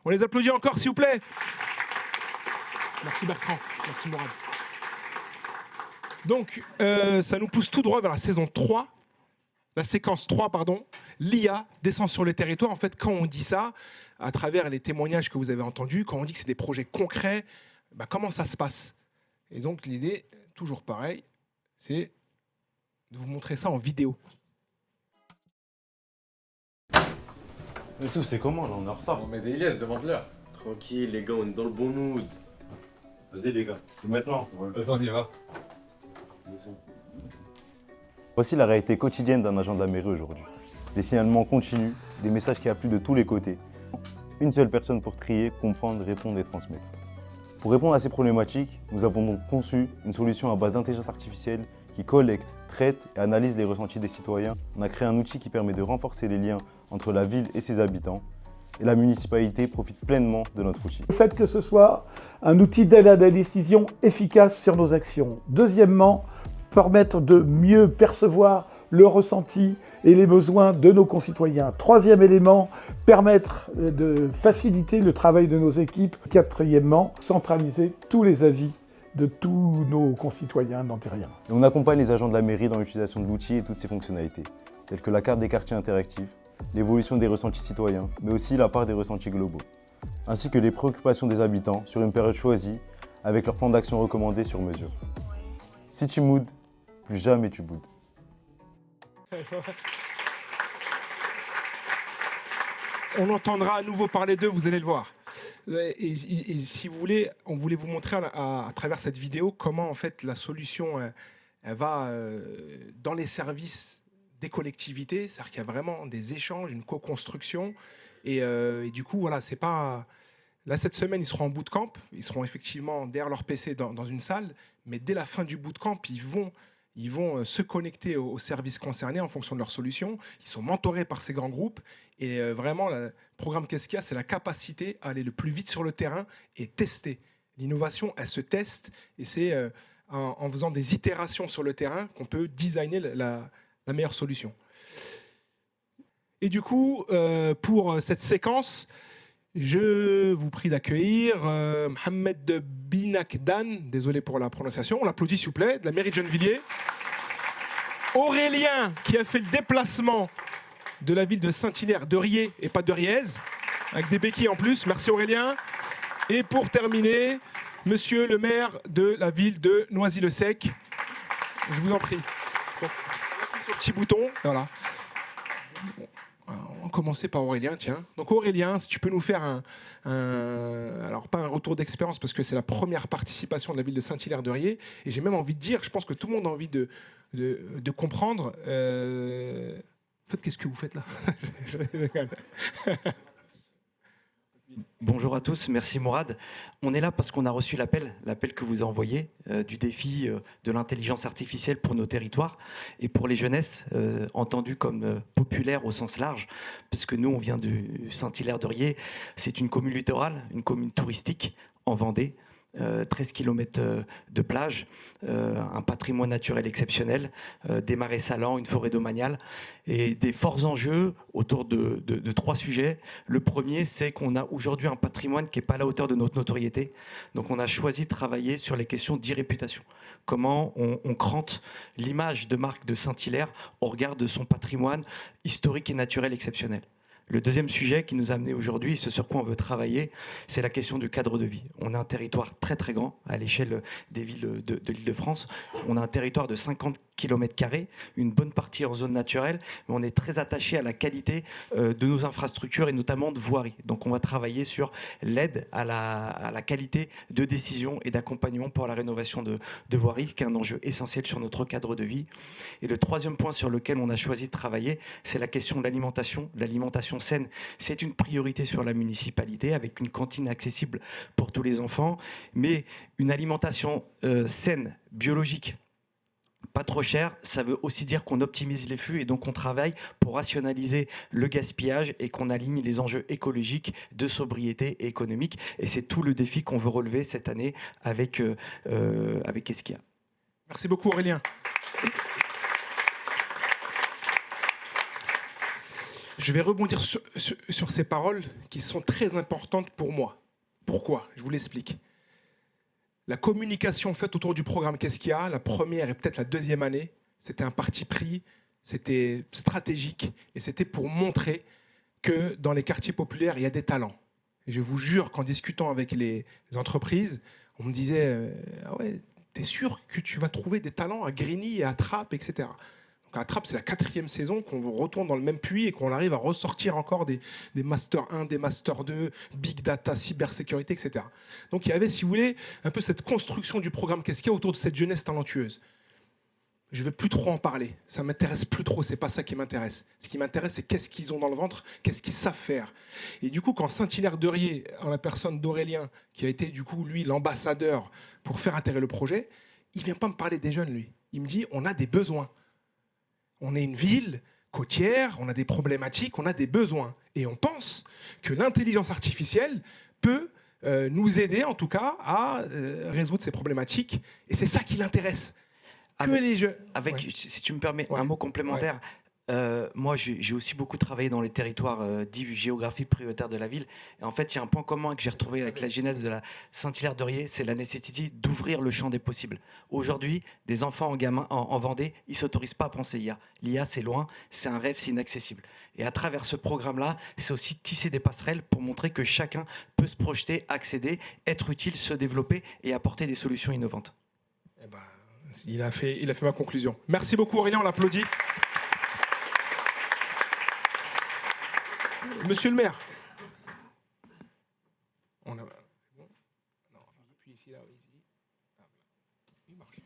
On les applaudit encore, s'il vous plaît. Merci Bertrand, merci Morad. Donc, ça nous pousse tout droit vers la saison 3, la séquence 3, pardon. L'IA descend sur le territoire. En fait, quand on dit ça, à travers les témoignages que vous avez entendus, quand on dit que c'est des projets concrets, comment ça se passe? Et donc, l'idée, toujours pareil, c'est de vous montrer ça en vidéo. Mais c'est comment là, on en ressort? On met des liesses, demande-leur. Tranquille les gars, on est dans le bon mood. Vas-y les gars, c'est maintenant. Vas-y, on y va. Voici la réalité quotidienne d'un agent de la mairie aujourd'hui. Des signalements continus, des messages qui affluent de tous les côtés. Une seule personne pour trier, comprendre, répondre et transmettre. Pour répondre à ces problématiques, nous avons donc conçu une solution à base d'intelligence artificielle qui collecte, traite et analyse les ressentis des citoyens. On a créé un outil qui permet de renforcer les liens entre la ville et ses habitants. Et la municipalité profite pleinement de notre outil. Le fait que ce soit un outil d'aide à la décision efficace sur nos actions. Deuxièmement, permettre de mieux percevoir le ressenti et les besoins de nos concitoyens. Troisième élément, permettre de faciliter le travail de nos équipes. Quatrièmement, centraliser tous les avis de tous nos concitoyens nantériens. Et on accompagne les agents de la mairie dans l'utilisation de l'outil et toutes ses fonctionnalités, telles que la carte des quartiers interactifs, l'évolution des ressentis citoyens, mais aussi la part des ressentis globaux, ainsi que les préoccupations des habitants sur une période choisie, avec leur plan d'action recommandé sur mesure. Si tu moods, plus jamais tu boudes. On entendra à nouveau parler d'eux, vous allez le voir. Et si vous voulez, on voulait vous montrer à travers cette vidéo comment en fait la solution elle va dans les services des collectivités, c'est-à-dire qu'il y a vraiment des échanges, une co-construction, et du coup voilà, c'est pas là cette semaine ils seront en bootcamp, ils seront effectivement derrière leur PC dans une salle, mais dès la fin du bootcamp ils vont se connecter aux services concernés en fonction de leur solution. Ils sont mentorés par ces grands groupes. Et vraiment, le programme Qu'est-ce qu'il y a, c'est la capacité à aller le plus vite sur le terrain et tester. L'innovation, elle se teste. Et c'est en faisant des itérations sur le terrain qu'on peut designer la meilleure solution. Et du coup, pour cette séquence, je vous prie d'accueillir Mohamed Binakdan, désolé pour la prononciation, on l'applaudit s'il vous plaît, de la mairie de Gennevilliers. Aurélien, qui a fait le déplacement de la ville de Saint-Hilaire-de-Riez et pas de Riez, avec des béquilles en plus, merci Aurélien. Et pour terminer, monsieur le maire de la ville de Noisy-le-Sec, je vous en prie. Donc, on appuie sur le petit bouton, voilà. On va commencer par Aurélien, tiens. Donc Aurélien, si tu peux nous faire alors pas un retour d'expérience parce que c'est la première participation de la ville de Saint-Hilaire-de-Riez, et j'ai même envie de dire, je pense que tout le monde a envie de comprendre. En fait, qu'est-ce que vous faites là? Bonjour à tous, merci Mourad. On est là parce qu'on a reçu l'appel que vous a envoyé du défi de l'intelligence artificielle pour nos territoires et pour les jeunesses, entendues comme populaires au sens large, puisque nous on vient du Saint-Hilaire-de-Riez, c'est une commune littorale, une commune touristique en Vendée. 13 km de plage, un patrimoine naturel exceptionnel, des marais salants, une forêt domaniale et des forts enjeux autour de 3 sujets. Le premier, c'est qu'on a aujourd'hui un patrimoine qui n'est pas à la hauteur de notre notoriété. Donc on a choisi de travailler sur les questions d'e-réputation. Comment on crante l'image de marque de Saint-Hilaire au regard de son patrimoine historique et naturel exceptionnel. Le deuxième sujet qui nous a amené aujourd'hui, ce sur quoi on veut travailler, c'est la question du cadre de vie. On a un territoire très très grand à l'échelle des villes de l'Île-de-France. On a un territoire de 50 km², une bonne partie en zone naturelle, mais on est très attaché à la qualité de nos infrastructures et notamment de voirie. Donc on va travailler sur l'aide à la qualité de décision et d'accompagnement pour la rénovation de voirie, qui est un enjeu essentiel sur notre cadre de vie. Et le troisième point sur lequel on a choisi de travailler, c'est la question de l'alimentation. L'alimentation saine, c'est une priorité sur la municipalité, avec une cantine accessible pour tous les enfants, mais une alimentation saine, biologique, pas trop cher, ça veut aussi dire qu'on optimise les flux et donc on travaille pour rationaliser le gaspillage et qu'on aligne les enjeux écologiques, de sobriété et économique. Et c'est tout le défi qu'on veut relever cette année avec Qu'est-ce qu'il y a. Merci beaucoup Aurélien. Je vais rebondir sur ces paroles qui sont très importantes pour moi. Pourquoi? Je vous l'explique. La communication faite autour du programme Qu'est-ce qu'il y a, la première et peut-être la deuxième année, c'était un parti pris, c'était stratégique et c'était pour montrer que dans les quartiers populaires, il y a des talents. Et je vous jure qu'en discutant avec les entreprises, on me disait ah ouais, t'es sûr que tu vas trouver des talents à Grigny et à Trappes, etc. Donc à Trappes, c'est la 4e saison qu'on retourne dans le même puits et qu'on arrive à ressortir encore des Master 1, des Master 2, Big Data, cybersécurité, etc. Donc il y avait, si vous voulez, un peu cette construction du programme Qu'est-ce qu'il y a autour de cette jeunesse talentueuse. Je ne vais plus trop en parler, ça ne m'intéresse plus trop, c'est pas ça qui m'intéresse. Ce qui m'intéresse, c'est qu'est-ce qu'ils ont dans le ventre, qu'est-ce qu'ils savent faire. Et du coup, quand Saint-Hilaire-de-Riez, en la personne d'Aurélien, qui a été du coup, lui, l'ambassadeur pour faire atterrir le projet, il ne vient pas me parler des jeunes, lui. Il me dit, on a des besoins. On est une ville côtière, on a des problématiques, on a des besoins. Et on pense que l'intelligence artificielle peut nous aider, en tout cas, à résoudre ces problématiques. Et c'est ça qui l'intéresse. Si tu me permets, un mot complémentaire. Moi, j'ai aussi beaucoup travaillé dans les territoires dits géographiques prioritaires de la ville. Et en fait, il y a un point commun que j'ai retrouvé avec la genèse de la Saint-Hilaire-de-Riez, c'est la nécessité d'ouvrir le champ des possibles. Aujourd'hui, des enfants en Vendée, ils ne s'autorisent pas à penser l'IA. L'IA, c'est loin, c'est un rêve, c'est inaccessible. Et à travers ce programme-là, c'est aussi tisser des passerelles pour montrer que chacun peut se projeter, accéder, être utile, se développer et apporter des solutions innovantes. Il a fait ma conclusion. Merci beaucoup Aurélien, on l'applaudit. Monsieur le maire, on a ici, là, ici. Il marche.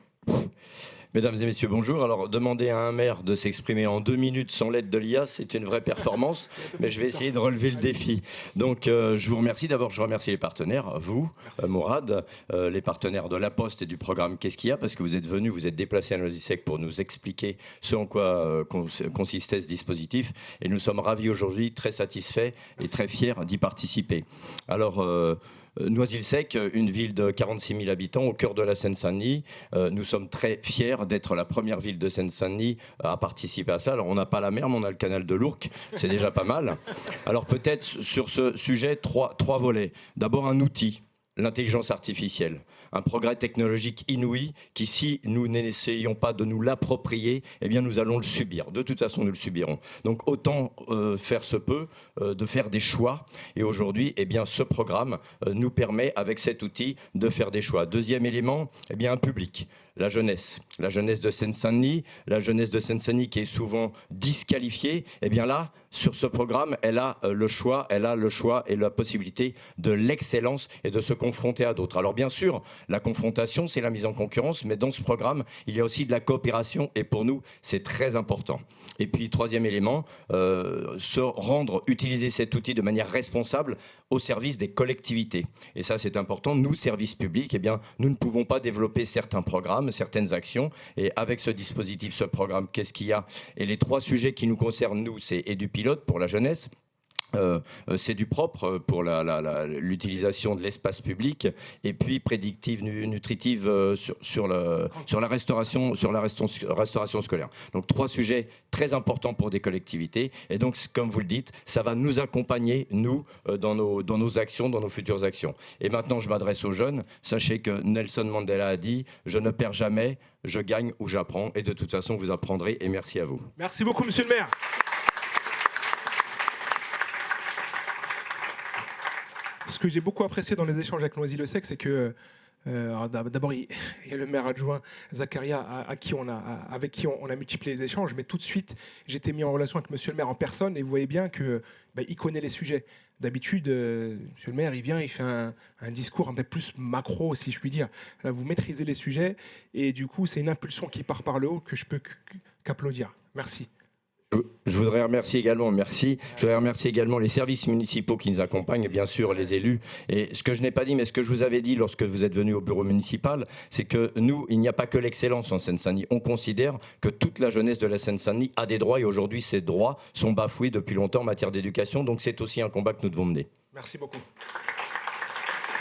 Mesdames et messieurs, bonjour. Alors, demander à un maire de s'exprimer en 2 minutes sans l'aide de l'IA, c'est une vraie performance, mais je vais essayer de relever le défi. Donc, je vous remercie. D'abord, je remercie les partenaires, vous, Mourad, les partenaires de La Poste et du programme Qu'est-ce qu'il y a, parce que vous êtes venus, vous êtes déplacés à Noisy-le-Sec pour nous expliquer ce en quoi consistait ce dispositif. Et nous sommes ravis aujourd'hui, très satisfaits et très fiers d'y participer. Alors, Noisy-le-Sec, une ville de 46 000 habitants au cœur de la Seine-Saint-Denis. Nous sommes très fiers d'être la première ville de Seine-Saint-Denis à participer à ça. Alors on n'a pas la mer, mais on a le canal de l'Ourcq, c'est déjà pas mal. Alors peut-être sur ce sujet, trois volets. D'abord un outil, l'intelligence artificielle. Un progrès technologique inouï qui, si nous n'essayons pas de nous l'approprier, eh bien nous allons le subir. De toute façon, nous le subirons. Donc autant faire se peut de faire des choix. Et aujourd'hui, eh bien, ce programme nous permet, avec cet outil, de faire des choix. Deuxième élément, eh bien, un public. La jeunesse de Seine-Saint-Denis, la jeunesse de Seine-Saint-Denis qui est souvent disqualifiée, eh bien là, sur ce programme, elle a le choix et la possibilité de l'excellence et de se confronter à d'autres. Alors bien sûr, la confrontation, c'est la mise en concurrence, mais dans ce programme, il y a aussi de la coopération et pour nous, c'est très important. Et puis, troisième élément, utiliser cet outil de manière responsable au service des collectivités. Et ça, c'est important. Nous, services publics, eh bien, nous ne pouvons pas développer certains programmes, certaines actions. Et avec ce dispositif, ce programme, qu'est-ce qu'il y a? Et les 3 sujets qui nous concernent, nous, c'est et du pilote pour la jeunesse. C'est du propre pour l'utilisation de l'espace public et puis prédictive, nutritive sur la restauration scolaire. Donc 3 sujets très importants pour des collectivités et donc comme vous le dites, ça va nous accompagner nous dans nos actions, dans nos futures actions. Et maintenant je m'adresse aux jeunes. Sachez que Nelson Mandela a dit « Je ne perds jamais, je gagne ou j'apprends » et de toute façon vous apprendrez et merci à vous. Merci beaucoup Monsieur le maire. Ce que j'ai beaucoup apprécié dans les échanges avec Noisy-le-Sec, c'est que d'abord il y a le maire adjoint Zakaria avec qui on a multiplié les échanges, mais tout de suite j'étais mis en relation avec Monsieur le maire en personne et vous voyez bien que il connaît les sujets. D'habitude, Monsieur le maire, il vient, il fait un discours un peu plus macro, si je puis dire. Là, vous maîtrisez les sujets et du coup, c'est une impulsion qui part par le haut que je peux qu'applaudir. Merci. Je voudrais remercier également, les services municipaux qui nous accompagnent et bien sûr les élus. Et ce que je n'ai pas dit, mais ce que je vous avais dit lorsque vous êtes venu au bureau municipal, c'est que nous, il n'y a pas que l'excellence en Seine-Saint-Denis. On considère que toute la jeunesse de la Seine-Saint-Denis a des droits et aujourd'hui ces droits sont bafoués depuis longtemps en matière d'éducation. Donc c'est aussi un combat que nous devons mener. Merci beaucoup.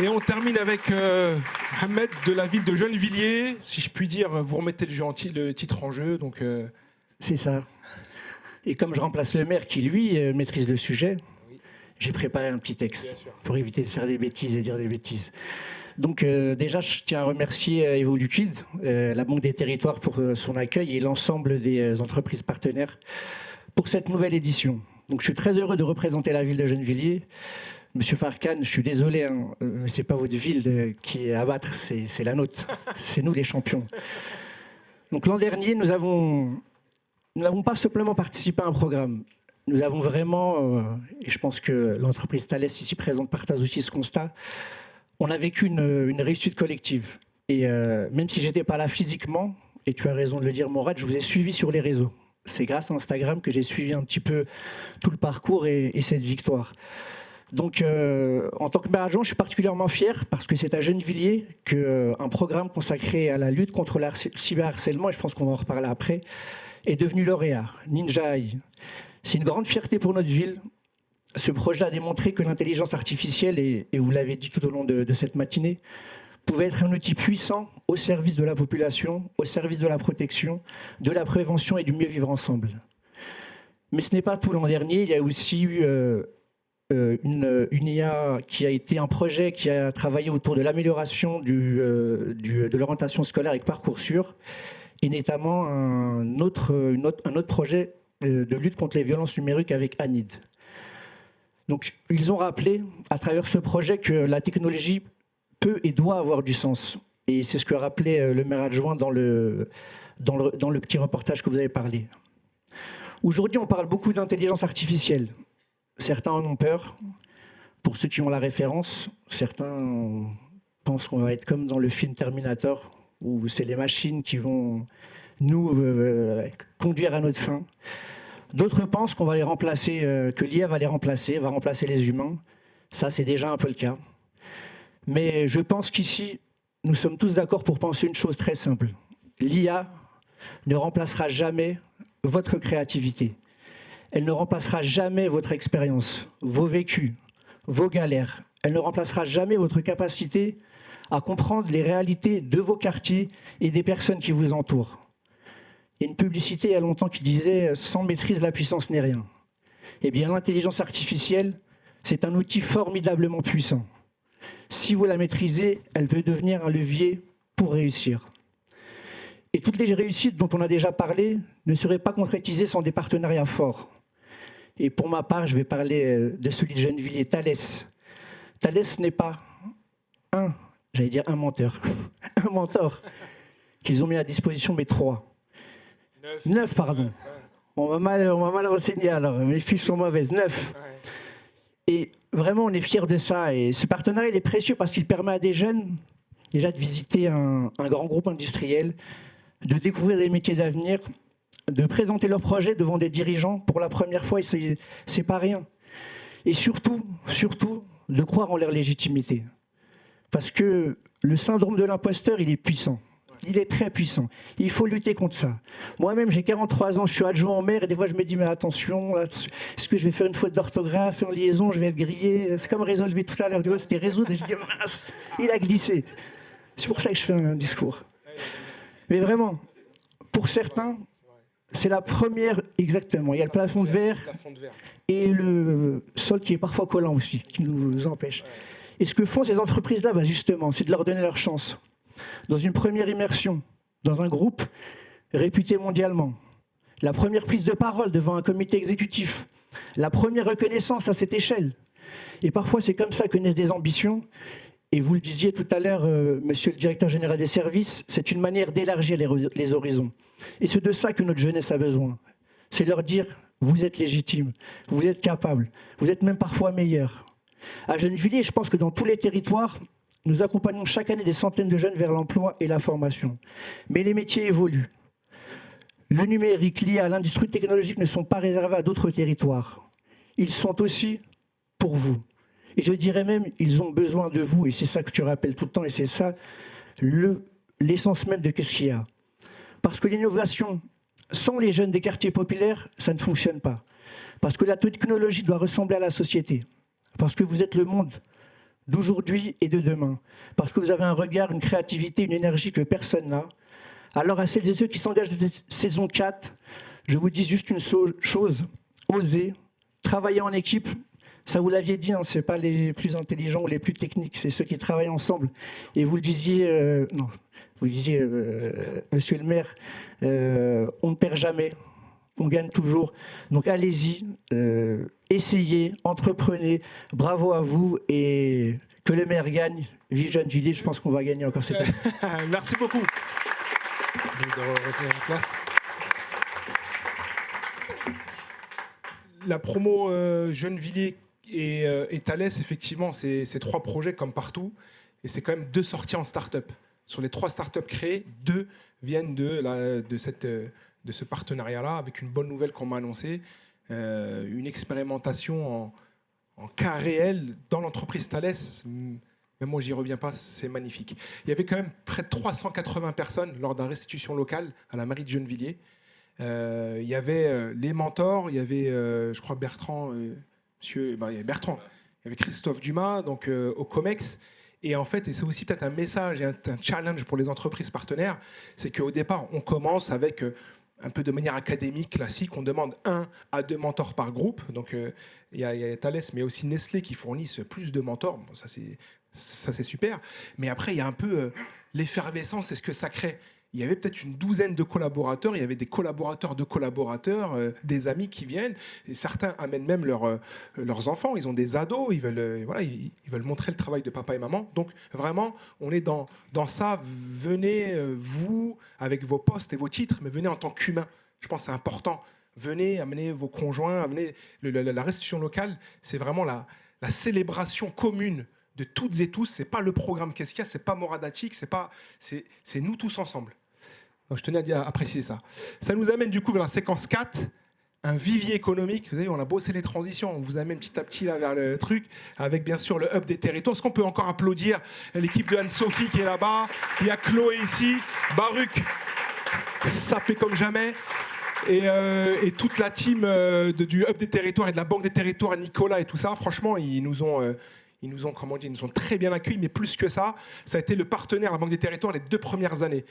Et on termine avec Ahmed de la ville de Gennevilliers. Si je puis dire, vous remettez le titre en jeu. Donc, C'est ça. Et comme je remplace le maire qui, lui, maîtrise le sujet, j'ai préparé un petit texte pour éviter de faire des bêtises et dire des bêtises. Donc déjà, je tiens à remercier Evoluquid, la Banque des Territoires pour son accueil et l'ensemble des entreprises partenaires pour cette nouvelle édition. Donc je suis très heureux de représenter la ville de Gennevilliers. Monsieur Farkan, je suis désolé, hein, c'est pas votre ville qui est à battre, c'est la nôtre. C'est nous les champions. Donc l'an dernier, nous n'avons pas simplement participé à un programme. Nous avons vraiment, et je pense que l'entreprise Thales ici présente partage aussi ce constat, on a vécu une réussite collective. Et même si je n'étais pas là physiquement, et tu as raison de le dire Mourad, je vous ai suivi sur les réseaux. C'est grâce à Instagram que j'ai suivi un petit peu tout le parcours et cette victoire. Donc en tant que maire adjoint, je suis particulièrement fier parce que c'est à Gennevilliers qu'un programme consacré à la lutte contre le cyberharcèlement, et je pense qu'on va en reparler après, est devenu lauréat, Ninja AI. C'est une grande fierté pour notre ville. Ce projet a démontré que l'intelligence artificielle, et vous l'avez dit tout au long de cette matinée, pouvait être un outil puissant au service de la population, au service de la protection, de la prévention et du mieux vivre ensemble. Mais ce n'est pas tout. L'an dernier, il y a aussi eu une IA qui a été un projet qui a travaillé autour de l'amélioration de l'orientation scolaire avec Parcoursup, et notamment un autre projet de lutte contre les violences numériques avec ANID. Donc, ils ont rappelé, à travers ce projet, que la technologie peut et doit avoir du sens. Et c'est ce que rappelait le maire adjoint dans le petit reportage que vous avez parlé. Aujourd'hui, on parle beaucoup d'intelligence artificielle. Certains en ont peur. Pour ceux qui ont la référence, certains pense qu'on va être comme dans le film Terminator, où c'est les machines qui vont nous conduire à notre fin. D'autres pensent qu'on va les remplacer, que l'IA va les remplacer, va remplacer les humains. Ça, c'est déjà un peu le cas. Mais je pense qu'ici, nous sommes tous d'accord pour penser une chose très simple. L'IA ne remplacera jamais votre créativité. Elle ne remplacera jamais votre expérience, vos vécus, vos galères. Elle ne remplacera jamais votre capacité à comprendre les réalités de vos quartiers et des personnes qui vous entourent. Il y a une publicité il y a longtemps qui disait « Sans maîtrise, la puissance n'est rien ». Eh bien, l'intelligence artificielle, c'est un outil formidablement puissant. Si vous la maîtrisez, elle peut devenir un levier pour réussir. Et toutes les réussites dont on a déjà parlé ne seraient pas concrétisées sans des partenariats forts. Et pour ma part, je vais parler de celui de Gennevilliers, Thalès. Thalès n'est pas un menteur, un mentor qu'ils ont mis à disposition, mais 3. 9, pardon. On m'a mal renseigné alors, mes fiches sont mauvaises. 9. Et vraiment, on est fiers de ça. Et ce partenariat, il est précieux parce qu'il permet à des jeunes déjà de visiter un grand groupe industriel, de découvrir des métiers d'avenir, de présenter leurs projets devant des dirigeants pour la première fois, et c'est pas rien. Et surtout, de croire en leur légitimité. Parce que le syndrome de l'imposteur, il est puissant. Il est très puissant. Il faut lutter contre ça. Moi-même, j'ai 43 ans, je suis adjoint au maire et des fois, je me dis, mais attention, est-ce que je vais faire une faute d'orthographe en liaison, je vais être grillé? C'est comme résolver tout à l'heure, tu vois, c'était résoudre et je dis, mince, il a glissé. C'est pour ça que je fais un discours. Mais vraiment, pour certains, c'est la première, exactement. Il y a le plafond de verre et le sol qui est parfois collant aussi, qui nous empêche. Et ce que font ces entreprises-là, justement, c'est de leur donner leur chance. Dans une première immersion, dans un groupe réputé mondialement, la première prise de parole devant un comité exécutif, la première reconnaissance à cette échelle. Et parfois, c'est comme ça que naissent des ambitions. Et vous le disiez tout à l'heure, monsieur le directeur général des services, c'est une manière d'élargir les horizons. Et c'est de ça que notre jeunesse a besoin. C'est leur dire, vous êtes légitime, vous êtes capable, vous êtes même parfois meilleur. À Gennevilliers, je pense que dans tous les territoires, nous accompagnons chaque année des centaines de jeunes vers l'emploi et la formation. Mais les métiers évoluent. Le numérique, l'IA, l'industrie technologique ne sont pas réservés à d'autres territoires. Ils sont aussi pour vous. Et je dirais même, ils ont besoin de vous. Et c'est ça que tu rappelles tout le temps. Et c'est ça l'essence même de qu'est-ce qu'il y a. Parce que l'innovation, sans les jeunes des quartiers populaires, ça ne fonctionne pas. Parce que la technologie doit ressembler à la société. Parce que vous êtes le monde d'aujourd'hui et de demain. Parce que vous avez un regard, une créativité, une énergie que personne n'a. Alors à celles et ceux qui s'engagent dans cette saison 4, je vous dis juste une chose, osez, travailler en équipe. Ça, vous l'aviez dit, hein, ce n'est pas les plus intelligents ou les plus techniques, c'est ceux qui travaillent ensemble. Et vous le disiez, monsieur le maire, on ne perd jamais, on gagne toujours. Donc allez-y, essayez, entreprenez, bravo à vous et que le maire gagne. Vive Gennevilliers, je pense qu'on va gagner encore cette année. Merci beaucoup. La promo Gennevilliers et Thalès, effectivement, c'est 3 projets comme partout. Et c'est quand même 2 sorties en start-up. Sur les 3 start-up créées, 2 viennent de ce partenariat-là, avec une bonne nouvelle qu'on m'a annoncée, une expérimentation en cas réel dans l'entreprise Thalès. Même moi, j'y reviens pas, c'est magnifique. Il y avait quand même près de 380 personnes lors d'une restitution locale à la mairie de Gennevilliers. Il y avait les mentors, il y avait, je crois, Bertrand, il y avait Bertrand, il y avait Christophe Dumas, donc au COMEX. Et en fait, et c'est aussi peut-être un message et un challenge pour les entreprises partenaires, c'est qu'au départ, on commence avec un peu de manière académique, classique, on demande 1 à 2 mentors par groupe. Donc il y a Thalès, mais aussi Nestlé qui fournissent plus de mentors. Bon, ça c'est super. Mais après, il y a un peu l'effervescence et ce que ça crée. Il y avait peut-être une douzaine de collaborateurs, il y avait des collaborateurs de collaborateurs, des amis qui viennent, et certains amènent même leurs enfants, ils ont des ados, ils veulent montrer le travail de papa et maman. Donc vraiment, on est dans ça, venez, vous, avec vos postes et vos titres, mais venez en tant qu'humain. Je pense que c'est important. Venez, amenez vos conjoints, amenez la restitution locale, c'est vraiment la célébration commune de toutes et tous. C'est pas le programme Qu'est-ce qu'il y a, c'est pas Moradatic, c'est nous tous ensemble. Donc je tenais à préciser ça. Ça nous amène du coup vers la séquence 4, un vivier économique. Vous savez, on a bossé les transitions, on vous amène petit à petit là vers le truc, avec bien sûr le hub des territoires. Est-ce qu'on peut encore applaudir l'équipe de Anne-Sophie qui est là-bas? Il y a Chloé ici, Baruch, sapé comme jamais. Et toute la team du Hub des Territoires et de la Banque des Territoires, Nicolas et tout ça, franchement, ils nous ont ils nous ont très bien accueillis, mais plus que ça, ça a été le partenaire à la Banque des Territoires les 2 premières années.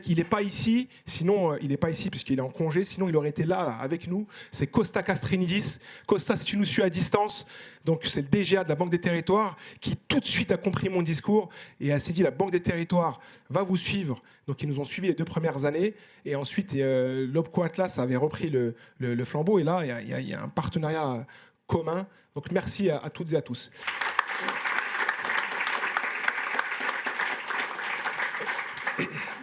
Il n'est pas ici, sinon il n'est pas ici puisqu'il est en congé, sinon il aurait été là avec nous. C'est Costa Castrinidis. Costa, si tu nous suis à distance, donc c'est le DGA de la Banque des Territoires qui tout de suite a compris mon discours et s'est dit la Banque des Territoires va vous suivre. Donc ils nous ont suivis les 2 premières années et ensuite l'Opco Atlas avait repris le flambeau et là il y a un partenariat commun. Donc merci à toutes et à tous.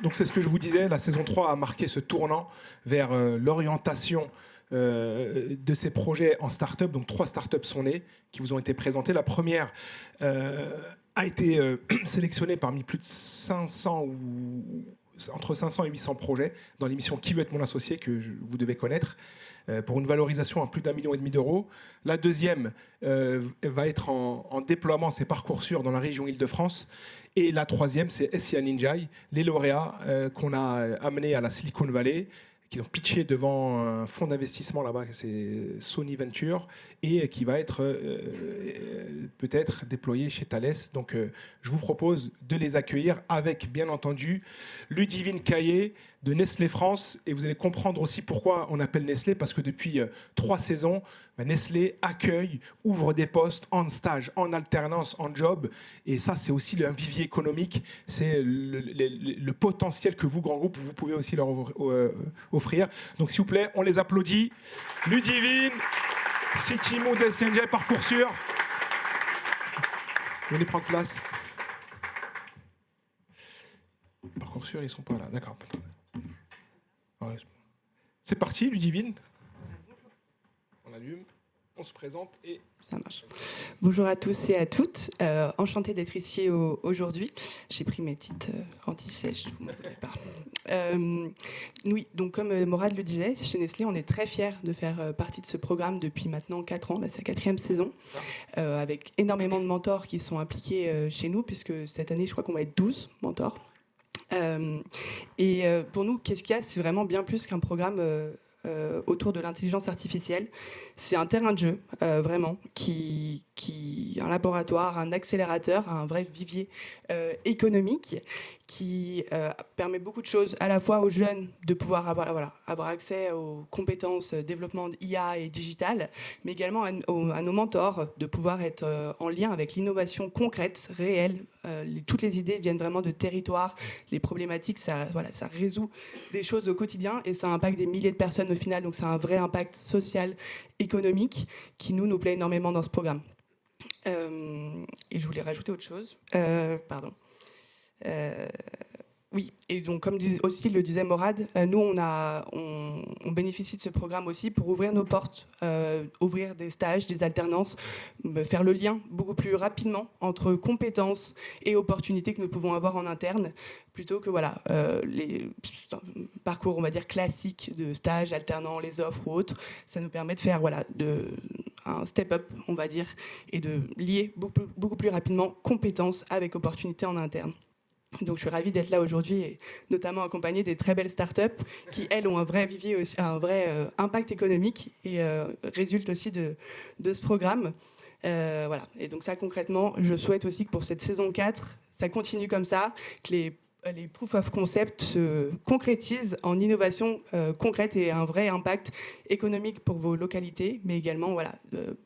Donc c'est ce que je vous disais, la saison 3 a marqué ce tournant vers l'orientation de ces projets en start-up. Donc 3 start-up sont nées, qui vous ont été présentées. La première a été sélectionnée parmi plus de 500 ou entre 500 et 800 projets dans l'émission Qui veut être mon associé, que vous devez connaître, pour une valorisation à plus d'1,5 million d'euros. La deuxième va être en déploiement, c'est Parcoursup dans la région Île-de-France. Et la troisième, c'est SIA Ninjai, les lauréats qu'on a amenés à la Silicon Valley, qui ont pitché devant un fonds d'investissement là-bas, c'est Sony Venture, et qui va être peut-être déployé chez Thales. Donc je vous propose de les accueillir avec, bien entendu, Ludivine Caillé de Nestlé France. Et vous allez comprendre aussi pourquoi on appelle Nestlé, parce que depuis 3 saisons, Nestlé accueille, ouvre des postes en stage, en alternance, en job. Et ça, c'est aussi un vivier économique. C'est le potentiel que vous, grand groupe, vous pouvez aussi leur offrir. Donc, s'il vous plaît, on les applaudit. Ludivine, Citimo, Destinjay, Parcoursup. Venez prendre place. Parcoursup, ils ne sont pas là. D'accord. Ouais. C'est parti, Ludivine. On allume, on se présente et... Ça marche. Bonjour à tous et à toutes. Enchantée d'être ici aujourd'hui. J'ai pris mes petites anti-sèches, vous ne voulez pas. Oui, donc comme Morad le disait, chez Nestlé, on est très fiers de faire partie de ce programme depuis maintenant 4 ans, là, c'est la 4e saison, avec énormément de mentors qui sont impliqués chez nous, puisque cette année, je crois qu'on va être 12 mentors. Pour nous, qu'est-ce qu'il y a? C'est vraiment bien plus qu'un programme autour de l'intelligence artificielle. C'est un terrain de jeu, vraiment, un laboratoire, un accélérateur, un vrai vivier économique qui permet beaucoup de choses, à la fois aux jeunes de pouvoir avoir accès aux compétences développement IA et digital, mais également à nos mentors de pouvoir être en lien avec l'innovation concrète, réelle. Toutes les idées viennent vraiment de territoire, les problématiques, ça résout des choses au quotidien et ça impacte des milliers de personnes au final, donc c'est un vrai impact social, économique, qui nous plaît énormément dans ce programme. Et je voulais rajouter autre chose. Pardon. Oui, et donc comme aussi le disait Morad, nous on bénéficie de ce programme aussi pour ouvrir nos portes, ouvrir des stages, des alternances, faire le lien beaucoup plus rapidement entre compétences et opportunités que nous pouvons avoir en interne, plutôt que les parcours, on va dire, classiques de stages, alternants, les offres ou autres. Ça nous permet de faire un step-up, on va dire, et de lier beaucoup plus rapidement compétences avec opportunités en interne. Donc je suis ravie d'être là aujourd'hui et notamment accompagnée des très belles startups qui, elles, ont un vrai vivier, aussi, un vrai impact économique et résultent aussi de ce programme. Et donc ça, concrètement, je souhaite aussi que pour cette saison 4, ça continue comme ça, que les proof of concept se concrétisent en innovation concrète et un vrai impact économique pour vos localités, mais également,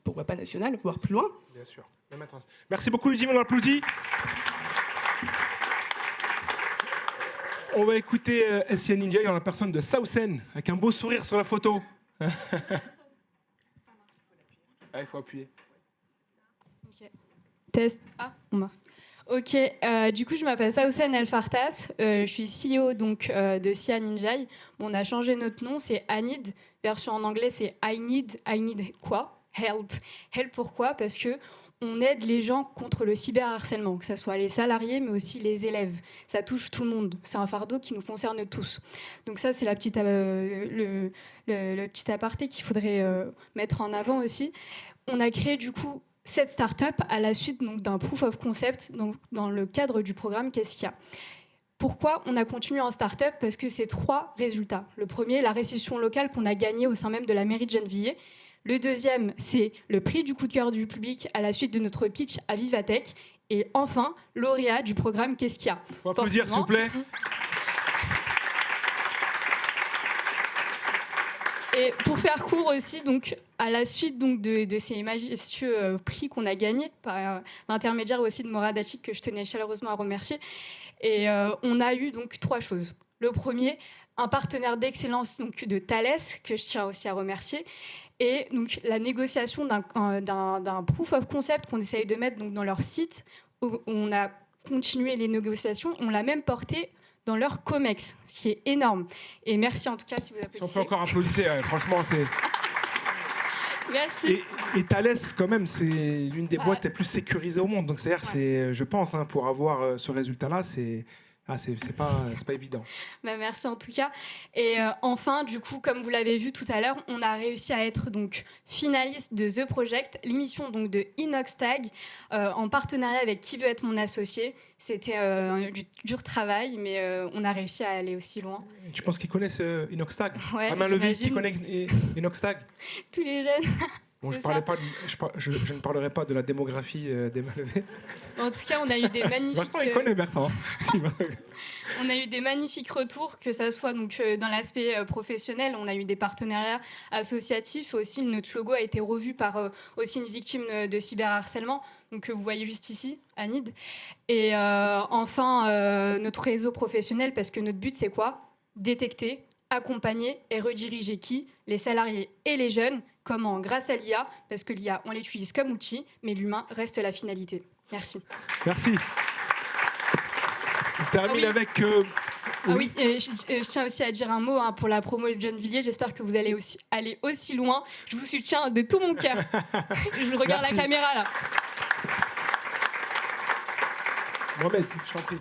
pourquoi pas national, voire plus loin. Bien sûr. Merci beaucoup, Ludivine, on l'applaudit. On va écouter SIA Ninjai en la personne de Sausen, avec un beau sourire sur la photo. Il faut appuyer. Okay. Test. Ah, on marche. Ok, du coup, je m'appelle Sausen El Fartas. Je suis CEO donc, de SIA Ninjai. On a changé notre nom, c'est I Need. Version en anglais, c'est I need quoi? Help. Help pourquoi? Parce que on aide les gens contre le cyberharcèlement, que ce soit les salariés, mais aussi les élèves. Ça touche tout le monde. C'est un fardeau qui nous concerne tous. Donc ça, c'est le petit aparté qu'il faudrait mettre en avant aussi. On a créé du coup cette start-up à la suite d'un proof of concept dans le cadre du programme Qu'est-ce qu'il y a ? Pourquoi on a continué en start-up ? Parce que c'est 3 résultats. Le premier, la récession locale qu'on a gagnée au sein même de la mairie de Gennevilliers. Le deuxième, c'est le prix du coup de cœur du public à la suite de notre pitch à Vivatech. Et enfin, lauréat du programme Qu'est-ce qu'il y a ? On peut applaudir, s'il vous plaît. Et pour faire court aussi, donc, à la suite donc, de ces majestueux prix qu'on a gagnés, par l'intermédiaire aussi de Morad Achik, que je tenais chaleureusement à remercier, et on a eu donc 3 choses. Le premier, un partenaire d'excellence donc, de Thales, que je tiens aussi à remercier, et donc la négociation d'un proof of concept qu'on essaye de mettre donc, dans leur site, où on a continué les négociations, on l'a même porté dans leur COMEX, ce qui est énorme. Et merci en tout cas si vous applaudissez. Si on peut encore applaudir, franchement, c'est... Merci. Et Thales, quand même, c'est l'une des boîtes les plus sécurisées au monde. Donc, c'est-à-dire, je pense, pour avoir ce résultat-là, c'est pas évident. Merci en tout cas. Et enfin, du coup, comme vous l'avez vu tout à l'heure, on a réussi à être donc finaliste de The Project, l'émission donc de Inoxtag, en partenariat avec Qui veut être mon associé. C'était du dur travail, mais on a réussi à aller aussi loin. Tu penses qu'ils connaissent Inoxtag ? Ouais, à main levée, j'imagine. qui connaît Inoxtag ? Tous les jeunes. Bon, je ne parlerai pas de la démographie des mains levées. En tout cas, on a eu des magnifiques. Bertrand, il connaît Bertrand. On a eu des magnifiques retours, que ça soit donc dans l'aspect professionnel, on a eu des partenariats associatifs. Aussi, notre logo a été revu par aussi une victime de cyberharcèlement, donc que vous voyez juste ici, Anid. Et enfin, notre réseau professionnel, parce que notre but, c'est quoi ? Détecter, accompagner et rediriger qui ? Les salariés et les jeunes. Comment ? Grâce à l'IA, parce que l'IA, on l'utilise comme outil, mais l'humain reste la finalité. Merci. Merci. On termine avec... oui, je tiens aussi à dire un mot pour la promo de Gennevilliers. J'espère que vous allez aussi aller aussi loin. Je vous soutiens de tout mon cœur. Je regarde la caméra, là. Mohamed, je t'en prie.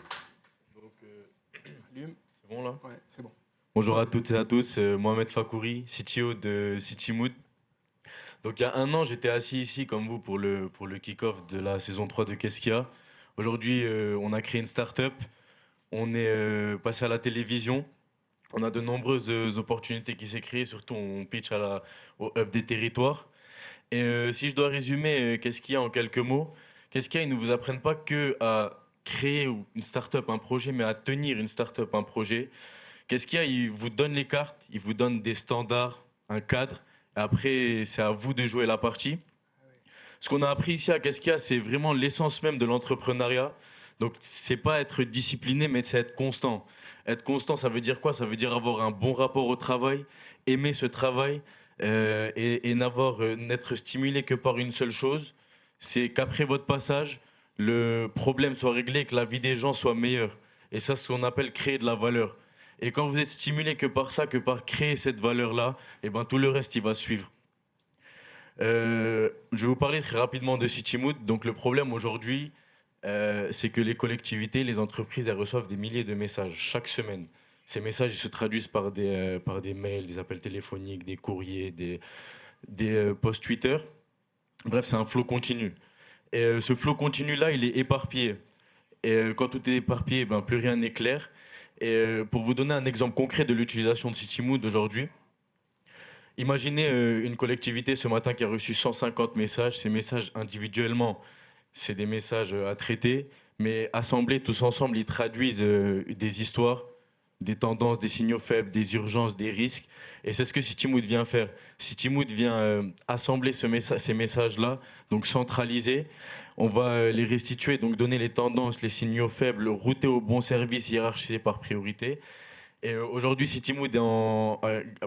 C'est bon, là ? Ouais, c'est bon. Bonjour à toutes et à tous, Mohamed Fakouri, CTO de Citimood. Donc il y a 1 an, j'étais assis ici comme vous pour le kick-off de la saison 3 de Qu'est-ce qu'il y a. Aujourd'hui, on a créé une start-up, on est passé à la télévision, on a de nombreuses opportunités qui s'est créées, surtout on pitch au hub des territoires. Et si je dois résumer Qu'est-ce qu'il y a en quelques mots, Qu'est-ce qu'il y a, ils ne vous apprennent pas que à créer une start-up, un projet, mais à tenir une start-up, un projet. Qu'est-ce qu'il y a, ils vous donnent les cartes, ils vous donnent des standards, un cadre. Après, c'est à vous de jouer la partie. Ce qu'on a appris ici à Qu'est-ce qu'il y a, c'est vraiment l'essence même de l'entrepreneuriat. Donc, c'est pas être discipliné, mais c'est être constant. Être constant, ça veut dire quoi ? Ça veut dire avoir un bon rapport au travail, aimer ce travail et n'être stimulé que par une seule chose. C'est qu'après votre passage, le problème soit réglé et que la vie des gens soit meilleure. Et ça, c'est ce qu'on appelle créer de la valeur. Et quand vous êtes stimulé que par ça, que par créer cette valeur-là, et ben tout le reste, il va suivre. Je vais vous parler très rapidement de Citimood. Donc le problème aujourd'hui, c'est que les collectivités, les entreprises, elles reçoivent des milliers de messages chaque semaine. Ces messages, ils se traduisent par des mails, des appels téléphoniques, des courriers, des posts Twitter. Bref, c'est un flot continu. Et ce flot continu-là, il est éparpillé. Et quand tout est éparpillé, ben, plus rien n'est clair. Et pour vous donner un exemple concret de l'utilisation de Citimood aujourd'hui, imaginez une collectivité ce matin qui a reçu 150 messages. Ces messages individuellement, c'est des messages à traiter, mais assemblés tous ensemble, ils traduisent des histoires, des tendances, des signaux faibles, des urgences, des risques. Et c'est ce que Citimood vient faire. Citimood vient assembler ces messages-là, donc centraliser. On va les restituer, donc donner les tendances, les signaux faibles, router au bon service, hiérarchisé par priorité. Et aujourd'hui, Citimood,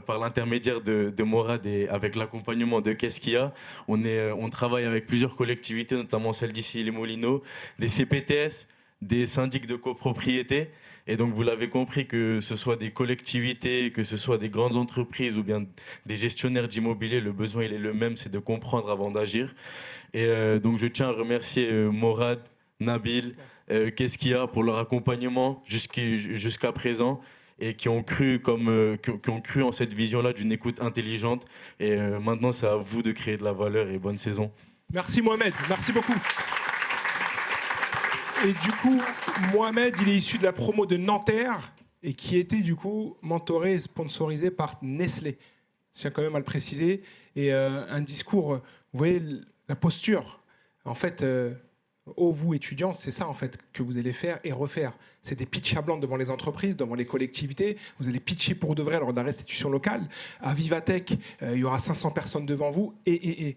par l'intermédiaire de Morad et avec l'accompagnement de Qu'est-ce qu'il y a, on travaille avec plusieurs collectivités, notamment celle d'ici, les Molinos, des CPTS, des syndics de copropriété. Et donc, vous l'avez compris, que ce soit des collectivités, que ce soit des grandes entreprises ou bien des gestionnaires d'immobilier, le besoin il est le même, c'est de comprendre avant d'agir. Et donc, je tiens à remercier Morad, Nabil, Qu'est-ce qu'il y a pour leur accompagnement jusqu'à présent, et qui ont cru en cette vision-là d'une écoute intelligente. Et maintenant, c'est à vous de créer de la valeur, et bonne saison. Merci Mohamed, merci beaucoup. Et du coup, Mohamed, il est issu de la promo de Nanterre et qui était du coup mentoré et sponsorisé par Nestlé. Je tiens quand même à le préciser. Et un discours, vous voyez, la posture, en fait, vous étudiants, c'est ça en fait que vous allez faire et refaire. C'est des pitchs à blanc devant les entreprises, devant les collectivités. Vous allez pitcher pour de vrai lors de la restitution locale. À Vivatech, il y aura 500 personnes devant vous. Et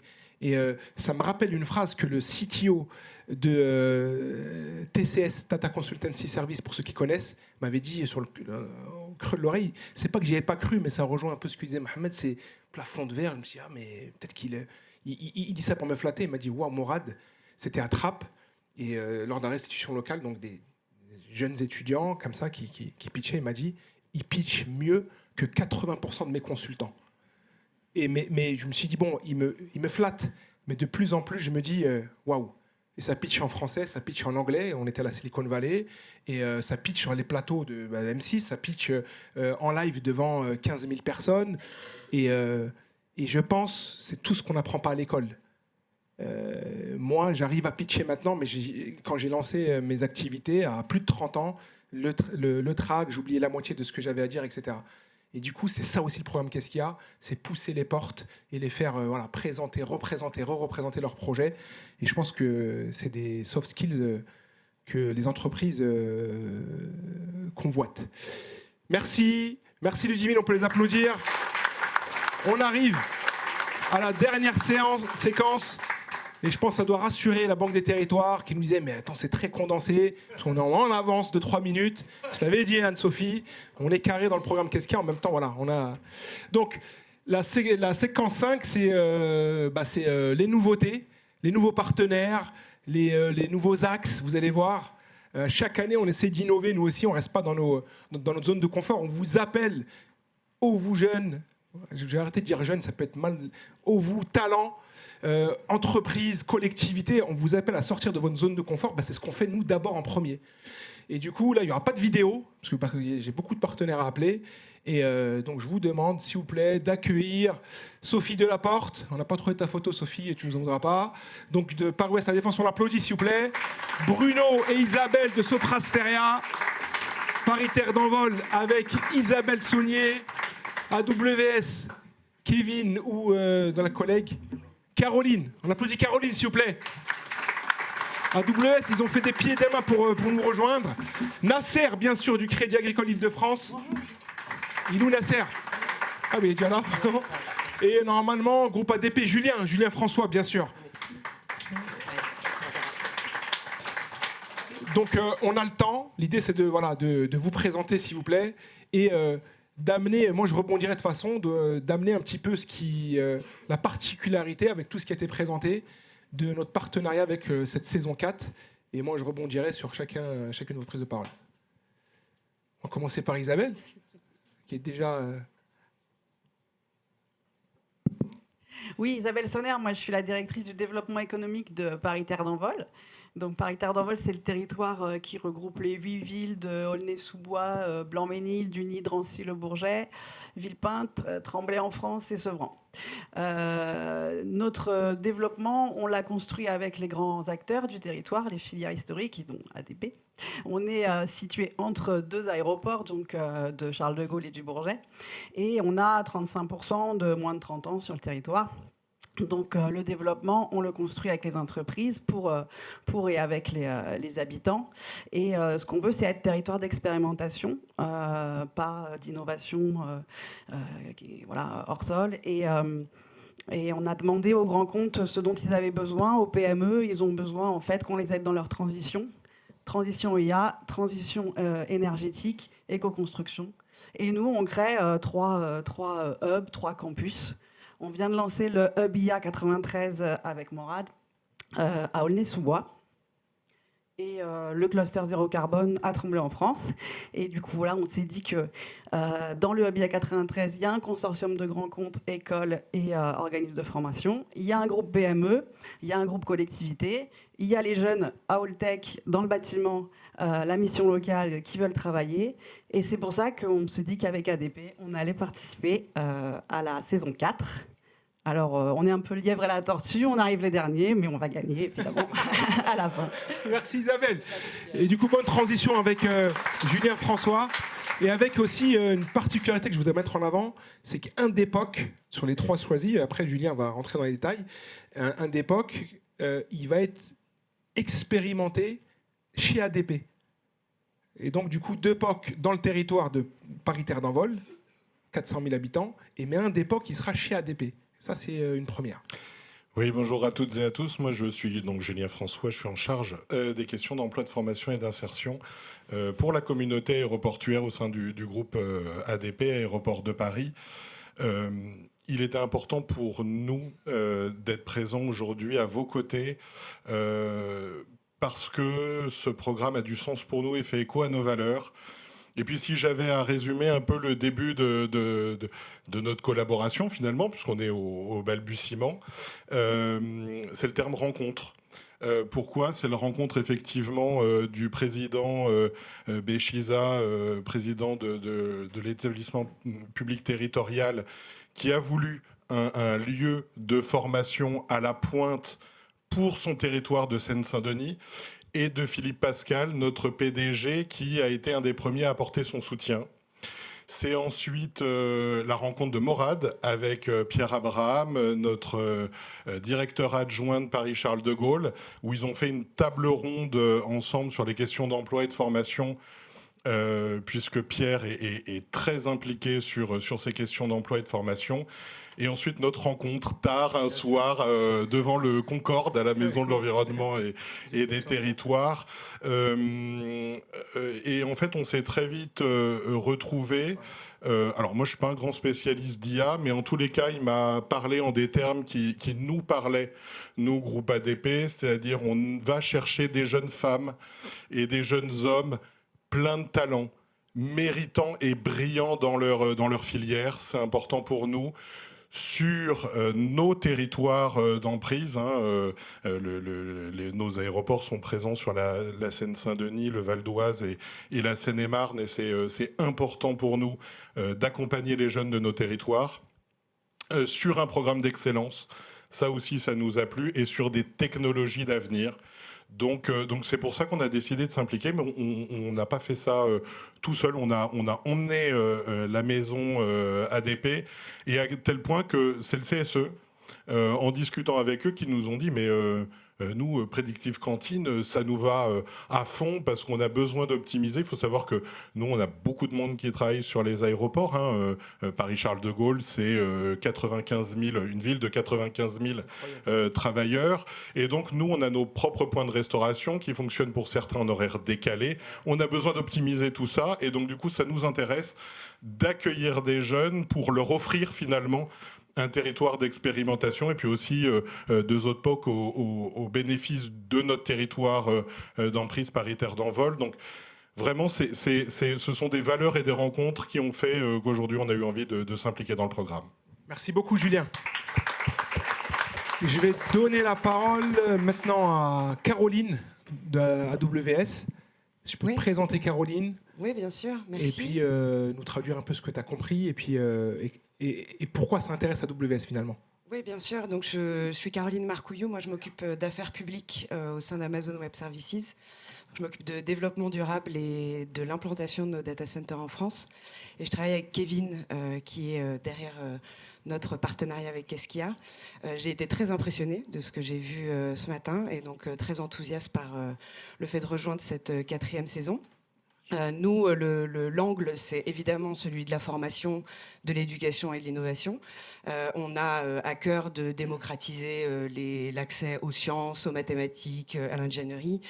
ça me rappelle une phrase que le CTO de TCS, Tata Consultancy Service, pour ceux qui connaissent, m'avait dit au creux de l'oreille. C'est pas que j'y avais pas cru, mais ça rejoint un peu ce que disait Mohamed, c'est plafond de verre. Je me suis dit, mais peut-être qu'il dit ça pour me flatter. Il m'a dit, waouh, Morad, c'était à Trappes. Et lors de la restitution locale, donc des jeunes étudiants comme ça qui pitchaient, il m'a dit, il pitch mieux que 80% de mes consultants. Mais je me suis dit, bon, il me flatte. Mais de plus en plus, je me dis, waouh. Et ça pitch en français, ça pitch en anglais. On était à la Silicon Valley. Et ça pitch sur les plateaux de M6. Ça pitch en live devant 15 000 personnes. Et je pense, c'est tout ce qu'on n'apprend pas à l'école. Moi, j'arrive à pitcher maintenant, mais quand j'ai lancé mes activités à plus de 30 ans, le track, j'oubliais la moitié de ce que j'avais à dire, etc. Et du coup, c'est ça aussi le programme Qu'est-ce qu'il y a ? C'est pousser les portes et les faire présenter, représenter, re-représenter leurs projets. Et je pense que c'est des soft skills que les entreprises convoitent. Merci. Merci Ludivine, on peut les applaudir. On arrive à la dernière séquence. Et je pense que ça doit rassurer la Banque des Territoires qui nous disait « Mais attends, c'est très condensé, parce qu'on est en avance de 3 minutes. » Je l'avais dit, Anne-Sophie, on est carré dans le programme Qu'est-ce qu'il y a ? En même temps, voilà, on a... Donc, la séquence 5, c'est les nouveautés, les nouveaux partenaires, les nouveaux axes, vous allez voir. Chaque année, on essaie d'innover, nous aussi, on ne reste pas dans notre zone de confort. On vous appelle, vous jeunes, je vais arrêter de dire jeunes, ça peut être mal, vous talents, entreprise, collectivité, on vous appelle à sortir de votre zone de confort, c'est ce qu'on fait nous d'abord en premier. Et du coup, là, il n'y aura pas de vidéo, parce que j'ai beaucoup de partenaires à appeler. Et donc, je vous demande, s'il vous plaît, d'accueillir Sophie Delaporte. On n'a pas trouvé ta photo, Sophie, et tu ne nous en voudras pas. Donc, de Paris-Ouest à la Défense, on l'applaudit, s'il vous plaît. Bruno et Isabelle de Soprasteria. Paritaire d'envol avec Isabelle Saunier. AWS, Kevin ou dans la collègue. Caroline, on applaudit Caroline, s'il vous plaît. AWS, ils ont fait des pieds et des mains pour nous rejoindre. Nasser, bien sûr, du Crédit Agricole Île-de-France. Il est où Nasser ? Ah oui, il est déjà là. Et normalement, groupe ADP, Julien François, bien sûr. Donc, on a le temps. L'idée, c'est de vous présenter, s'il vous plaît. Et d'amener, moi je rebondirai de façon, d'amener un petit peu la particularité avec tout ce qui a été présenté de notre partenariat avec cette saison 4. Et moi je rebondirai sur chacune de vos prises de parole. On va commencer par Isabelle, qui est déjà... Oui, Isabelle Sonner, moi je suis la directrice du développement économique de Paritaire d'envol. Donc Paritaire d'envol, c'est le territoire qui regroupe les 8 villes de Aulnay-sous-Bois, Blanc-Ménil, Duny, Drancy-le-Bourget, Villepinte, Tremblay en France et Sevran. Notre développement, on l'a construit avec les grands acteurs du territoire, les filières historiques, dont ADP. On est situé entre 2 aéroports, donc de Charles de Gaulle et du Bourget, et on a 35% de moins de 30 ans sur le territoire. Donc le développement, on le construit avec les entreprises pour et avec les habitants. Et ce qu'on veut, c'est être territoire d'expérimentation, pas d'innovation hors sol. Et on a demandé aux grands comptes ce dont ils avaient besoin, aux PME. Ils ont besoin en fait qu'on les aide dans leur transition IA, transition énergétique, éco-construction. Et nous, on crée 3 hubs, 3 campus. On vient de lancer le Hub IA 93 avec Morad à Aulnay-sous-Bois. et le cluster zéro carbone à Tremblay en France. Et du coup, voilà, on s'est dit que dans le Hub IA 93, il y a un consortium de grands comptes, écoles et organismes de formation. Il y a un groupe PME, il y a un groupe collectivité, il y a les jeunes à Alltech dans le bâtiment, la mission locale qui veulent travailler. Et c'est pour ça qu'on se dit qu'avec ADP, on allait participer à la saison 4. Alors, on est un peu le lièvre et la tortue, on arrive les derniers, mais on va gagner, évidemment, à la fin. Merci Isabelle. Et du coup, bonne transition avec Julien François. Et avec aussi une particularité que je voudrais mettre en avant, c'est qu'un des POC, sur les 3 choisis, après Julien va rentrer dans les détails, un des POC, il va être expérimenté chez ADP. Et donc, du coup, 2 POC dans le territoire de Paris-Terre d'Envol, 400 000 habitants, mais un des POC qui sera chez ADP. Ça, c'est une première. Oui, bonjour à toutes et à tous. Moi, je suis donc Julien François. Je suis en charge des questions d'emploi, de formation et d'insertion pour la communauté aéroportuaire au sein du groupe ADP, Aéroport de Paris. Il était important pour nous d'être présents aujourd'hui à vos côtés parce que ce programme a du sens pour nous et fait écho à nos valeurs. Et puis si j'avais à résumer un peu le début de notre collaboration finalement, puisqu'on est au balbutiement, c'est le terme rencontre. Pourquoi ? C'est la rencontre effectivement du président Béchiza, président de l'établissement public territorial, qui a voulu un lieu de formation à la pointe pour son territoire de Seine-Saint-Denis, et de Philippe Pascal, notre PDG, qui a été un des premiers à apporter son soutien. C'est ensuite la rencontre de Morad avec Pierre Abraham, notre directeur adjoint de Paris-Charles de Gaulle, où ils ont fait une table ronde ensemble sur les questions d'emploi et de formation, puisque Pierre est très impliqué sur ces questions d'emploi et de formation. Et ensuite, notre rencontre, tard, un soir, devant le Concorde, à la Maison de l'Environnement et des Territoires. Et en fait, on s'est très vite retrouvés. Alors moi, je ne suis pas un grand spécialiste d'IA, mais en tous les cas, il m'a parlé en des termes qui nous parlaient, nous, groupe ADP, c'est-à-dire on va chercher des jeunes femmes et des jeunes hommes pleins de talent, méritants et brillants dans leur filière. C'est important pour nous. Sur nos territoires d'emprise, nos aéroports sont présents sur la Seine-Saint-Denis, le Val d'Oise et la Seine-et-Marne, et c'est important pour nous d'accompagner les jeunes de nos territoires sur un programme d'excellence. Ça aussi, ça nous a plu, et sur des technologies d'avenir. Donc c'est pour ça qu'on a décidé de s'impliquer, mais on n'a pas fait ça tout seul. On a emmené la maison ADP, et à tel point que c'est le CSE, en discutant avec eux, qui nous ont dit mais nous, Prédictive Cantine, ça nous va à fond parce qu'on a besoin d'optimiser. Il faut savoir que nous, on a beaucoup de monde qui travaille sur les aéroports. Paris-Charles de Gaulle, c'est 95 000, une ville de 95 000 travailleurs. Et donc, nous, on a nos propres points de restauration qui fonctionnent pour certains en horaire décalé. On a besoin d'optimiser tout ça. Et donc, du coup, ça nous intéresse d'accueillir des jeunes pour leur offrir finalement un territoire d'expérimentation, et puis aussi 2 autres POC au bénéfice de notre territoire d'emprise Paris-Terre d'Envol. Donc vraiment, ce sont des valeurs et des rencontres qui ont fait qu'aujourd'hui on a eu envie de s'impliquer dans le programme. Merci beaucoup Julien. Je vais donner la parole maintenant à Caroline de AWS. Je peux te présenter Caroline. Oui, bien sûr, merci. Et puis nous traduire un peu ce que tu as compris, et puis et pourquoi ça intéresse AWS finalement. Oui, bien sûr. Donc, je suis Caroline Marcouillou. Moi, je m'occupe d'affaires publiques au sein d'Amazon Web Services. Je m'occupe de développement durable et de l'implantation de nos data centers en France. Et je travaille avec Kevin, qui est derrière notre partenariat avec Keskia. J'ai été très impressionnée de ce que j'ai vu ce matin, et donc très enthousiaste par le fait de rejoindre cette 4e saison. Nous, l'angle, c'est évidemment celui de la formation, de l'éducation et de l'innovation. On a à cœur de démocratiser l'accès aux sciences, aux mathématiques, à l'ingénierie.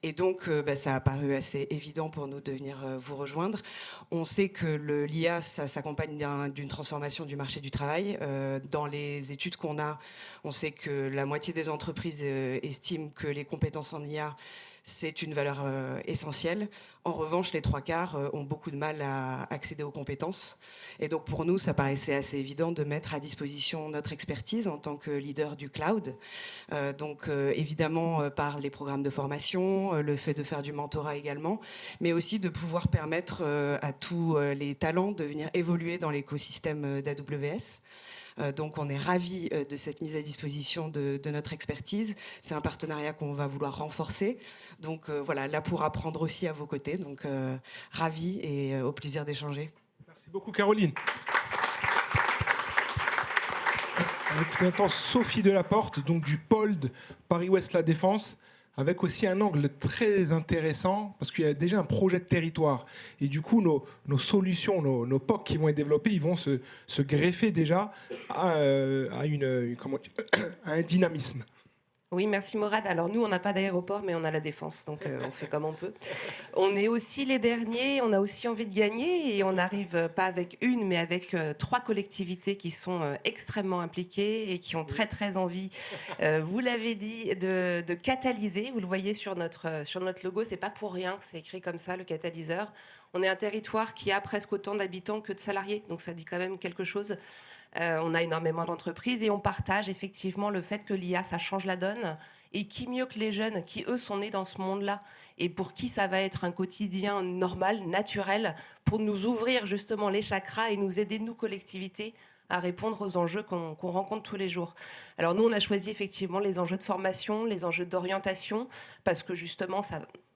Et donc, ça a paru assez évident pour nous de venir vous rejoindre. On sait que l'IA, ça s'accompagne d'une transformation du marché du travail. Dans les études qu'on a, on sait que la moitié des entreprises estiment que les compétences en IA, c'est une valeur essentielle. En revanche, les 3/4 ont beaucoup de mal à accéder aux compétences. Et donc pour nous, ça paraissait assez évident de mettre à disposition notre expertise en tant que leader du cloud. Donc évidemment par les programmes de formation, le fait de faire du mentorat également, mais aussi de pouvoir permettre à tous les talents de venir évoluer dans l'écosystème d'AWS. Donc on est ravis de cette mise à disposition de notre expertise. C'est un partenariat qu'on va vouloir renforcer. Donc voilà, là pour apprendre aussi à vos côtés. Donc ravis et au plaisir d'échanger. Merci beaucoup Caroline. On écoute maintenant Sophie Delaporte, donc du POLD Paris-Ouest La Défense, avec aussi un angle très intéressant, parce qu'il y a déjà un projet de territoire. Et du coup, nos solutions, nos POC qui vont être développés, ils vont se greffer déjà à un dynamisme. Oui, merci Morad. Alors nous, on n'a pas d'aéroport, mais on a la Défense, donc on fait comme on peut. On est aussi les derniers, on a aussi envie de gagner, et on n'arrive pas avec une, mais avec 3 collectivités qui sont extrêmement impliquées et qui ont très très envie, vous l'avez dit, de catalyser. Vous le voyez sur notre logo, c'est pas pour rien que c'est écrit comme ça, le catalyseur. On est un territoire qui a presque autant d'habitants que de salariés, donc ça dit quand même quelque chose. On a énormément d'entreprises et on partage effectivement le fait que l'IA, ça change la donne. Et qui mieux que les jeunes qui, eux, sont nés dans ce monde-là et pour qui ça va être un quotidien normal, naturel, pour nous ouvrir justement les chakras et nous aider, nous, collectivités, à répondre aux enjeux qu'on rencontre tous les jours. Alors nous, on a choisi effectivement les enjeux de formation, les enjeux d'orientation, parce que justement,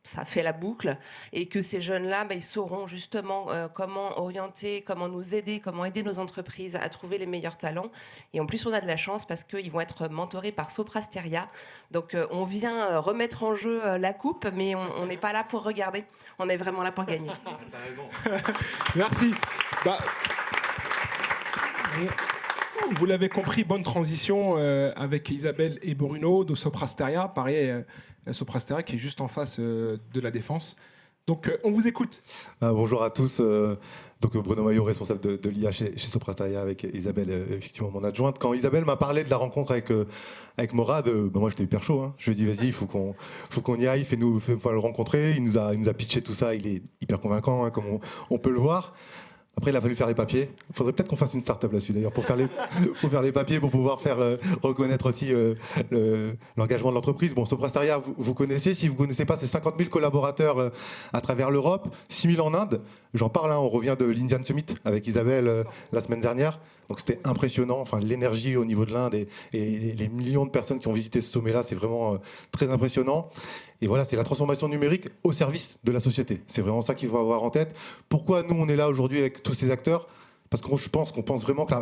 ça fait la boucle, et que ces jeunes-là, ils sauront justement comment orienter, comment nous aider, comment aider nos entreprises à trouver les meilleurs talents. Et en plus, on a de la chance parce qu'ils vont être mentorés par Soprasteria. Donc on vient remettre en jeu la coupe, mais on n'est pas là pour regarder. On est vraiment là pour gagner. T'as raison. Merci. Vous l'avez compris, bonne transition avec Isabelle et Bruno de Soprasteria. Pareil, Soprasteria qui est juste en face de la Défense. Donc on vous écoute. Bonjour à tous. Donc Bruno Maillot, responsable de l'IA chez Soprasteria, avec Isabelle, effectivement mon adjointe. Quand Isabelle m'a parlé de la rencontre avec Morad, moi j'étais hyper chaud. Je lui ai dit vas-y, il faut qu'on y aille, fais-nous le rencontrer. Il nous a pitché tout ça, il est hyper convaincant, comme on peut le voir. Après, il a fallu faire les papiers. Il faudrait peut-être qu'on fasse une start-up là-dessus, d'ailleurs, pour faire les papiers, pour pouvoir faire reconnaître aussi l'engagement de l'entreprise. Bon, Soprasteria, vous connaissez. Si vous ne connaissez pas, c'est 50 000 collaborateurs à travers l'Europe, 6 000 en Inde. J'en parle, on revient de l'Indian Summit avec Isabelle la semaine dernière. Donc c'était impressionnant, l'énergie au niveau de l'Inde et les millions de personnes qui ont visité ce sommet-là, c'est vraiment très impressionnant. Et voilà, c'est la transformation numérique au service de la société. C'est vraiment ça qu'il faut avoir en tête. Pourquoi nous, on est là aujourd'hui avec tous ces acteurs ? Parce qu'on pense vraiment que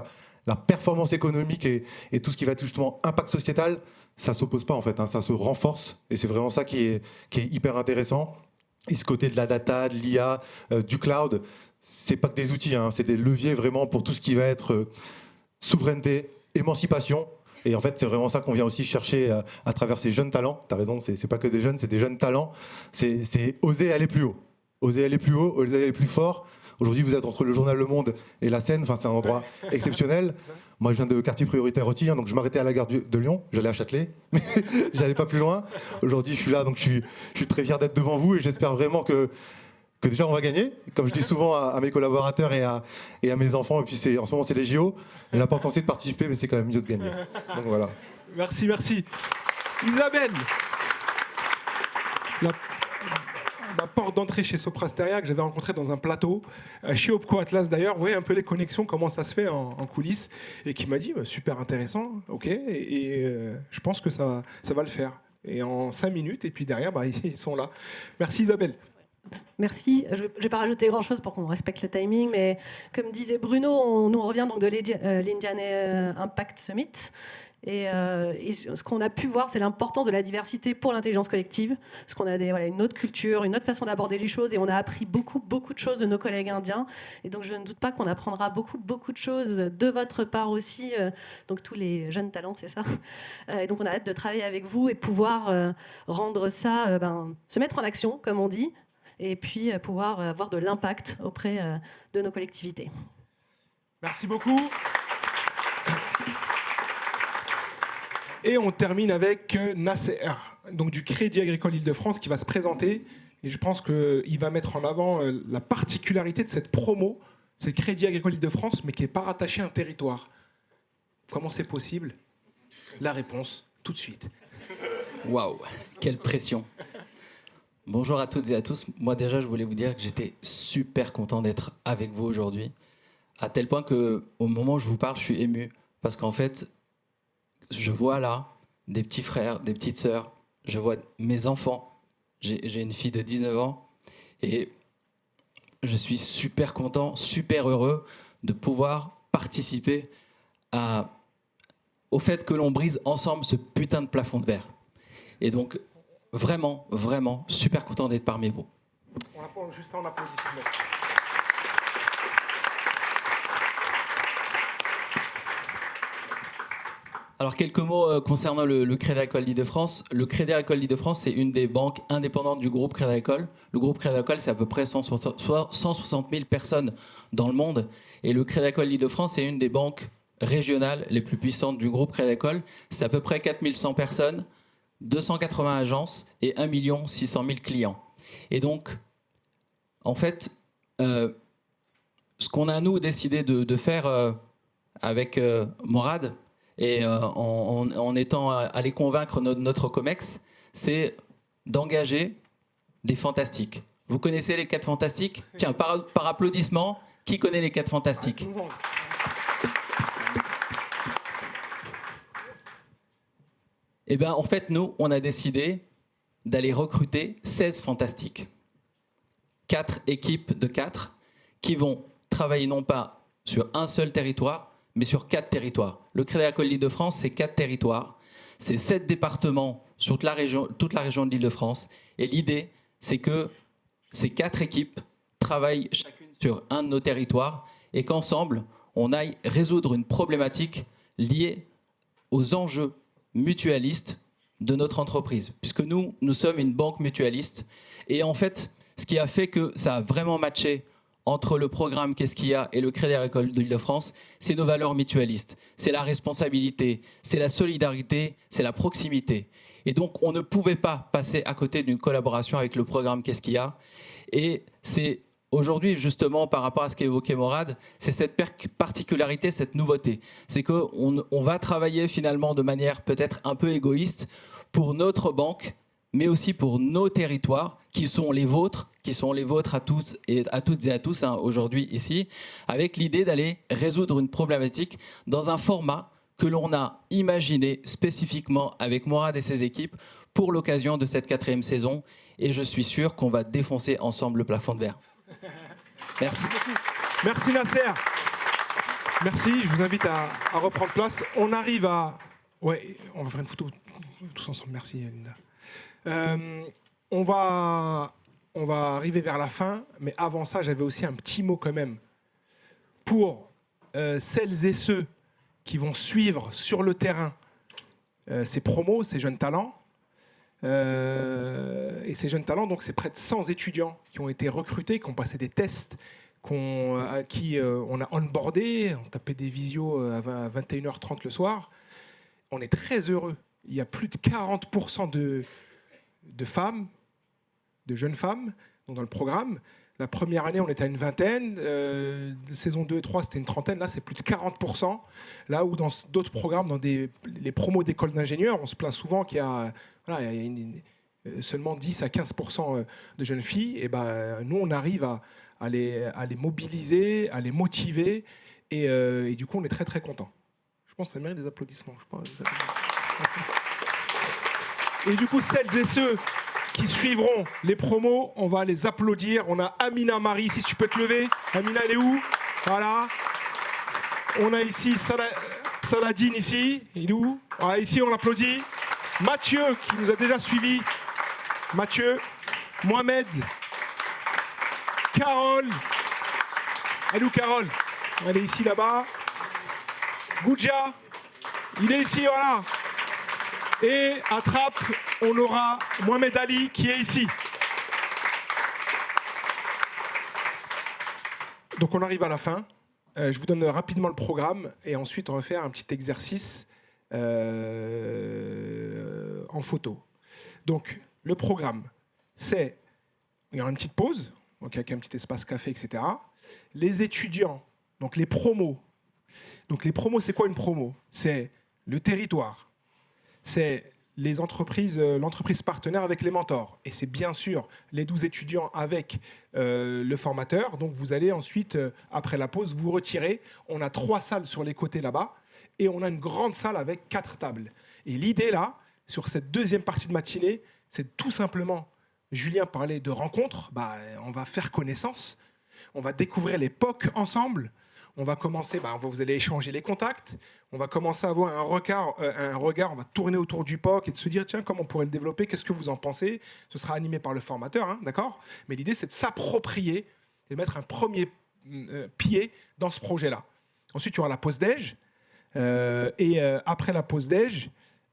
la performance économique et tout ce qui va être justement impact sociétal, ça ne s'oppose pas en fait, ça se renforce. Et c'est vraiment ça qui est hyper intéressant. Et ce côté de la data, de l'IA, du cloud, c'est pas que des outils, c'est des leviers vraiment pour tout ce qui va être souveraineté, émancipation. Et en fait, c'est vraiment ça qu'on vient aussi chercher à travers ces jeunes talents. Tu as raison, c'est pas que des jeunes, c'est des jeunes talents. C'est oser aller plus haut. Oser aller plus haut, oser aller plus fort. Aujourd'hui, vous êtes entre le journal Le Monde et la Seine. C'est un endroit exceptionnel. Moi, je viens de quartier prioritaire aussi, donc je m'arrêtais à la gare de Lyon. J'allais à Châtelet, mais j'allais pas plus loin. Aujourd'hui, je suis là, donc je suis très fier d'être devant vous et j'espère vraiment que déjà on va gagner, comme je dis souvent à mes collaborateurs et à mes enfants, et puis en ce moment c'est les JO, l'important c'est de participer, mais c'est quand même mieux de gagner. Donc voilà. Merci. Isabelle, la porte d'entrée chez Soprasteria que j'avais rencontré dans un plateau, chez Opco Atlas d'ailleurs, vous voyez un peu les connexions, comment ça se fait en coulisses, et qui m'a dit super intéressant, ok, et je pense que ça va le faire. Et en 5 minutes, et puis derrière, ils sont là. Merci Isabelle. Merci. Je ne vais pas rajouter grand-chose pour qu'on respecte le timing, mais comme disait Bruno, on revient donc de l'Indian Impact Summit. Et ce qu'on a pu voir, c'est l'importance de la diversité pour l'intelligence collective, parce qu'on a une autre culture, une autre façon d'aborder les choses, et on a appris beaucoup de choses de nos collègues indiens. Et donc je ne doute pas qu'on apprendra beaucoup de choses de votre part aussi, donc tous les jeunes talents, c'est ça. Et donc on a hâte de travailler avec vous et pouvoir rendre ça, se mettre en action, comme on dit, et puis pouvoir avoir de l'impact auprès de nos collectivités. Merci beaucoup. Et on termine avec Nasser, donc du Crédit Agricole Île-de-France, qui va se présenter. Et je pense qu'il va mettre en avant la particularité de cette promo. C'est le Crédit Agricole Île-de-France, mais qui n'est pas rattaché à un territoire. Comment c'est possible? La réponse, tout de suite. Waouh, quelle pression. Bonjour à toutes et à tous. Moi déjà, je voulais vous dire que j'étais super content d'être avec vous aujourd'hui. À tel point qu'au moment où je vous parle, je suis ému. Parce qu'en fait, je vois là des petits frères, des petites sœurs. Je vois mes enfants. J'ai une fille de 19 ans. Et je suis super content, super heureux de pouvoir participer au fait que l'on brise ensemble ce putain de plafond de verre. Et donc, vraiment, vraiment, super content d'être parmi vous. On applaudit, juste un applaudissement. Alors, quelques mots concernant le Crédit Agricole Île-de-France. Le Crédit Agricole Île-de-France, c'est une des banques indépendantes du groupe Crédit Agricole. Le groupe Crédit Agricole, c'est à peu près 160 000 personnes dans le monde. Et le Crédit Agricole Île-de-France, c'est une des banques régionales les plus puissantes du groupe Crédit Agricole. C'est à peu près 4100 personnes, 280 agences et 1 600 000 clients. Et donc, en fait, ce qu'on a, nous, décidé de faire avec Morad, et en étant allé convaincre notre COMEX, c'est d'engager des fantastiques. Vous connaissez les 4 fantastiques? Tiens, par applaudissement, qui connaît les 4 fantastiques? Eh bien, en fait, nous, on a décidé d'aller recruter 16 fantastiques. 4 équipes de 4 qui vont travailler non pas sur un seul territoire, mais sur 4 territoires. Le Crédit Agricole Île-de-France, c'est 4 territoires. C'est 7 départements sur toute la région de l'Île-de-France. Et l'idée, c'est que ces 4 équipes travaillent chacune sur un de nos territoires et qu'ensemble, on aille résoudre une problématique liée aux enjeux mutualistes de notre entreprise. Puisque nous sommes une banque mutualiste. Et en fait, ce qui a fait que ça a vraiment matché entre le programme Qu'est-ce qu'il y a et le Crédit Agricole de l'Île-de-France, c'est nos valeurs mutualistes. C'est la responsabilité, c'est la solidarité, c'est la proximité. Et donc, on ne pouvait pas passer à côté d'une collaboration avec le programme Qu'est-ce qu'il y a. Et c'est aujourd'hui, justement, par rapport à ce qu'évoquait Morad, c'est cette particularité, cette nouveauté. C'est qu'on va travailler finalement de manière peut-être un peu égoïste pour notre banque, mais aussi pour nos territoires, qui sont les vôtres à tous et à toutes et à tous aujourd'hui ici, avec l'idée d'aller résoudre une problématique dans un format que l'on a imaginé spécifiquement avec Morad et ses équipes pour l'occasion de cette 4e saison. Et je suis sûr qu'on va défoncer ensemble le plafond de verre. Merci. Merci Nasser. Merci, je vous invite à reprendre place. On arrive à... Ouais, on va faire une photo tous ensemble. Merci Linda. On va arriver vers la fin, mais avant ça, j'avais aussi un petit mot quand même pour celles et ceux qui vont suivre sur le terrain ces promos, ces jeunes talents. Et ces jeunes talents, donc c'est près de 100 étudiants qui ont été recrutés, qui ont passé des tests, à qui on a onboardé, on tapait des visios à 21h30 le soir. On est très heureux. Il y a plus de 40% de femmes, de jeunes femmes dans le programme. La première année, on était à une vingtaine. Saison 2 et 3, c'était une trentaine. Là, c'est plus de 40%. Là où dans d'autres programmes, dans les promos d'écoles d'ingénieurs, on se plaint souvent qu'il y a, seulement 10 à 15% de jeunes filles. Et ben, nous, on arrive à les mobiliser, à les motiver. Et du coup, on est très, très contents. Je pense que ça mérite des applaudissements. Et du coup, celles et ceux qui suivront les promos, on va les applaudir. On a Amina Marie, si tu peux te lever. Amina, elle est où? Voilà. On a ici Saladine, ici. Il est où? Voilà, ici, on l'applaudit. Mathieu, qui nous a déjà suivis. Mathieu. Mohamed. Carole. Elle est où, Carole? Elle est ici, là-bas. Goudja. Il est ici, voilà. Et à Trappes, on aura Mohamed Ali qui est ici. Donc on arrive à la fin. Je vous donne rapidement le programme et ensuite on va faire un petit exercice en photo. Donc, le programme, c'est, il y aura une petite pause, donc avec un petit espace café, etc. Les étudiants, donc les promos. Donc, les promos, c'est quoi une promo? C'est le territoire, c'est les entreprises, l'entreprise partenaire avec les mentors. Et c'est bien sûr les 12 étudiants avec le formateur. Donc, vous allez ensuite, après la pause, vous retirer. On a 3 salles sur les côtés là-bas. Et on a une grande salle avec 4 tables. Et l'idée là, sur cette deuxième partie de matinée, c'est tout simplement, Julien parlait de rencontres, on va faire connaissance, on va découvrir les POC ensemble, on va commencer, vous allez échanger les contacts, on va commencer à avoir un regard, on va tourner autour du POC et de se dire, tiens, comment on pourrait le développer, qu'est-ce que vous en pensez? Ce sera animé par le formateur, hein, d'accord? Mais l'idée, c'est de s'approprier, de mettre un premier pied dans ce projet-là. Ensuite, il y aura la pause déj. Après la pause déj,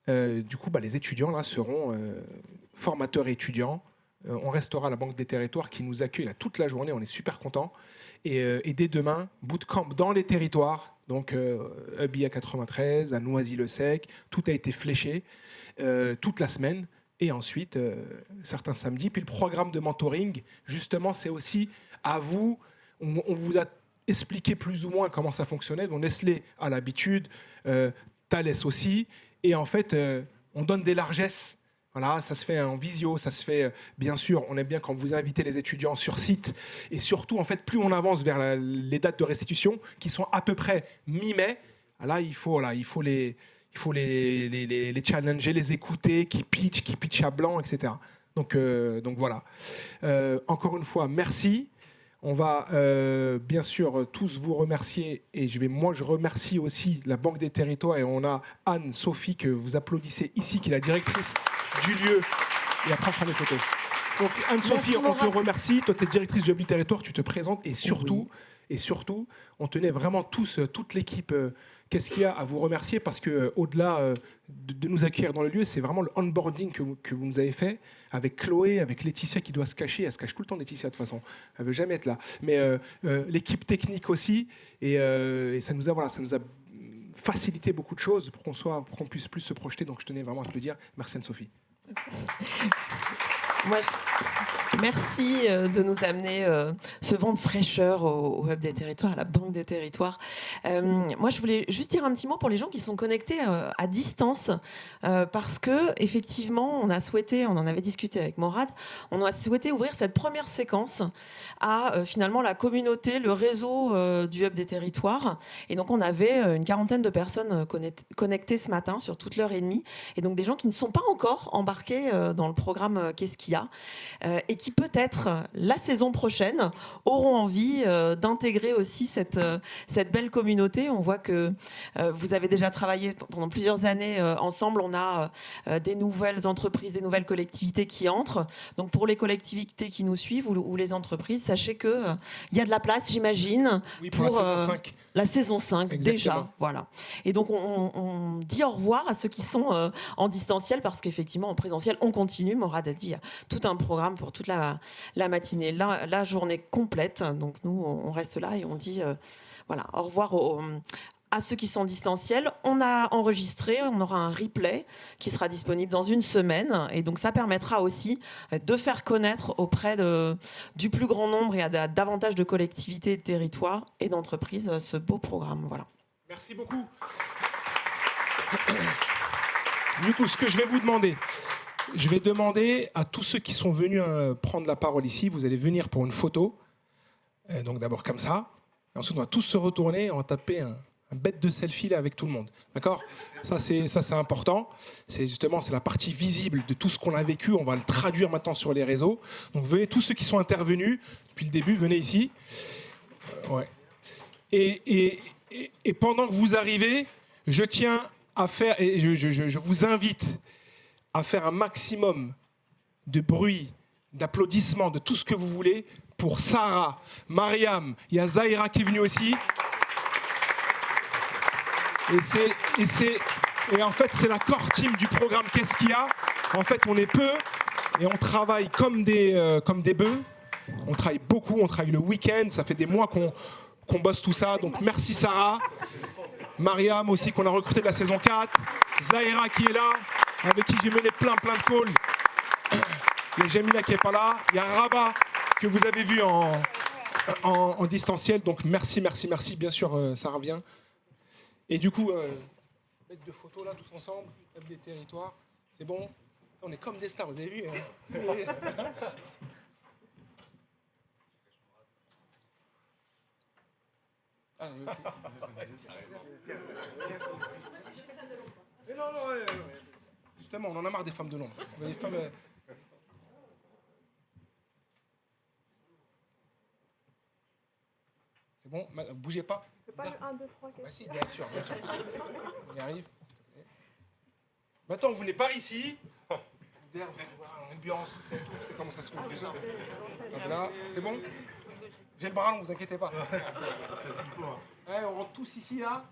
du coup, les étudiants là seront formateurs et étudiants. On restera à la Banque des Territoires qui nous accueille là, toute la journée. On est super contents. Et dès demain, bootcamp dans les territoires. Donc, Ubi à 93, à Noisy-le-Sec. Tout a été fléché toute la semaine. Et ensuite, certains samedis. Puis le programme de mentoring, justement, c'est aussi à vous. On vous a expliquer plus ou moins comment ça fonctionnait. Donc Nestlé a l'habitude, Thales aussi. Et en fait, on donne des largesses. Voilà, ça se fait en visio, ça se fait, bien sûr, on aime bien quand vous invitez les étudiants sur site. Et surtout, en fait, plus on avance vers les dates de restitution, qui sont à peu près mi-mai, là, il faut les challenger, les écouter, qui pitchent à blanc, etc. Donc voilà. Encore une fois, merci. On va bien sûr tous vous remercier et je remercie aussi la Banque des Territoires et on a Anne-Sophie que vous applaudissez ici, qui est la directrice du lieu et après on fera les photos. Donc Anne-Sophie, on te remercie, toi tu es directrice du Hub du Territoire, tu te présentes et surtout, on tenait vraiment toute l'équipe Qu'est-ce qu'il y a à vous remercier parce que au-delà de nous accueillir dans le lieu, c'est vraiment le onboarding que vous nous avez fait avec Chloé, avec Laetitia qui doit se cacher. Elle se cache tout le temps, Laetitia, de toute façon. Elle veut jamais être là. Mais l'équipe technique aussi. Et ça nous a facilité beaucoup de choses pour qu'on puisse plus se projeter. Donc je tenais vraiment à te le dire. Merci Anne-Sophie. Merci de nous amener ce vent de fraîcheur au Hub des Territoires, à la Banque des Territoires. Moi, je voulais juste dire un petit mot pour les gens qui sont connectés à distance, parce que effectivement, on en avait discuté avec Morad, on a souhaité ouvrir cette première séquence à finalement la communauté, le réseau du Hub des Territoires. Et donc, on avait une quarantaine de personnes connectées ce matin sur toute l'heure et demie, et donc des gens qui ne sont pas encore embarqués dans le programme Qu'est-ce qu'il y a et qui peut-être la saison prochaine auront envie d'intégrer aussi cette belle communauté. On voit que vous avez déjà travaillé pendant plusieurs années ensemble. On a des nouvelles entreprises, des nouvelles collectivités qui entrent. Donc pour les collectivités qui nous suivent ou les entreprises, sachez qu'il y a de la place, j'imagine, pour la saison 5. La saison 5, exactement. Déjà. Voilà. Et donc on dit au revoir à ceux qui sont en distanciel parce qu'effectivement en présentiel on continue. Morad a dit, il y a tout un programme pour toute la matinée, la journée complète. Donc nous, on reste là et on dit voilà, au revoir à ceux qui sont en distanciel. On a enregistré, on aura un replay qui sera disponible dans une semaine. Et donc ça permettra aussi de faire connaître auprès du plus grand nombre et à davantage de collectivités, de territoires et d'entreprises ce beau programme. Voilà. Merci beaucoup. Du coup, ce que je vais vous demander, je vais demander à tous ceux qui sont venus prendre la parole ici, vous allez venir pour une photo. Donc d'abord comme ça. Et ensuite, on va tous se retourner et on va taper un bête de selfie là avec tout le monde. D'accord ? Ça, c'est important. C'est la partie visible de tout ce qu'on a vécu. On va le traduire maintenant sur les réseaux. Donc venez, tous ceux qui sont intervenus depuis le début, venez ici. Ouais. Et pendant que vous arrivez, je tiens à faire, et je vous invite à faire un maximum de bruit, d'applaudissements, de tout ce que vous voulez pour Sarah, Mariam, il y a Zahira qui est venue aussi. Et en fait, c'est la core team du programme Qu'est-ce qu'il y a ? En fait, on est peu et on travaille comme des bœufs. On travaille beaucoup, on travaille le week-end. Ça fait des mois qu'on bosse tout ça. Donc merci Sarah. Mariam aussi, qu'on a recruté de la saison 4. Zahira qui est là, avec qui j'ai mené plein de calls. Il y a Jamila qui n'est pas là. Il y a Rabat que vous avez vu en distanciel. Donc merci. Bien sûr, ça revient. Et du coup, mettre de photos là tous ensemble, des territoires. C'est bon. On est comme des stars, vous avez vu hein. Ah, mais non, justement, on en a marre des femmes de l'ombre. Les femmes, c'est bon, bougez pas. C'est pas le 1, 2, 3, bah, si, bien sûr que si. On y arrive. Maintenant, vous venez par ici. D'air, l'ambiance, tout, c'est comment ça se fait. Là, c'est bon. J'ai le bras long, vous inquiétez pas. Ouais, on rentre tous ici, là.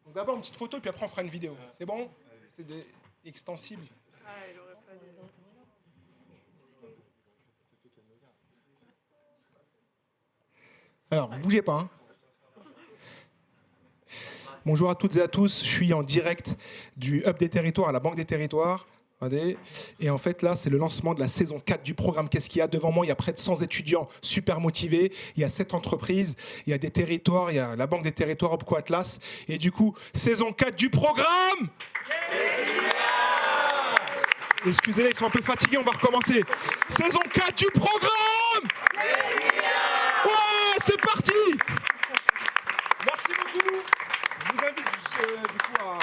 Donc d'abord une petite photo, puis après on fera une vidéo. C'est bon? C'est des extensibles. Alors, vous bougez pas. Hein. Bonjour à toutes et à tous. Je suis en direct du Hub des Territoires à la Banque des Territoires. Et en fait, là, c'est le lancement de la saison 4 du programme Qu'est-ce qu'il y a? Devant moi, il y a près de 100 étudiants super motivés. Il y a 7 entreprises. Il y a des territoires. Il y a la Banque des Territoires, Opco Atlas. Et du coup, saison 4 du programme. Excusez-les, ils sont un peu fatigués. On va recommencer. Saison 4 du programme. Ouais, c'est parti. Merci beaucoup. Je vous invite du coup à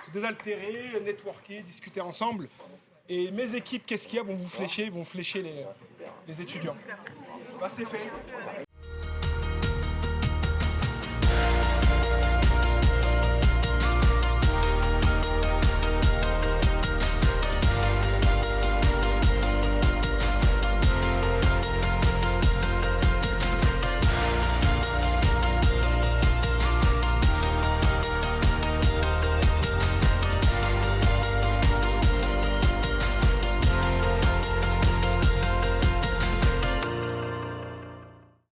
se désaltérer, networker, discuter ensemble. Et mes équipes, qu'est-ce qu'il y a, vont vous flécher, vont flécher les étudiants. Bah, c'est fait.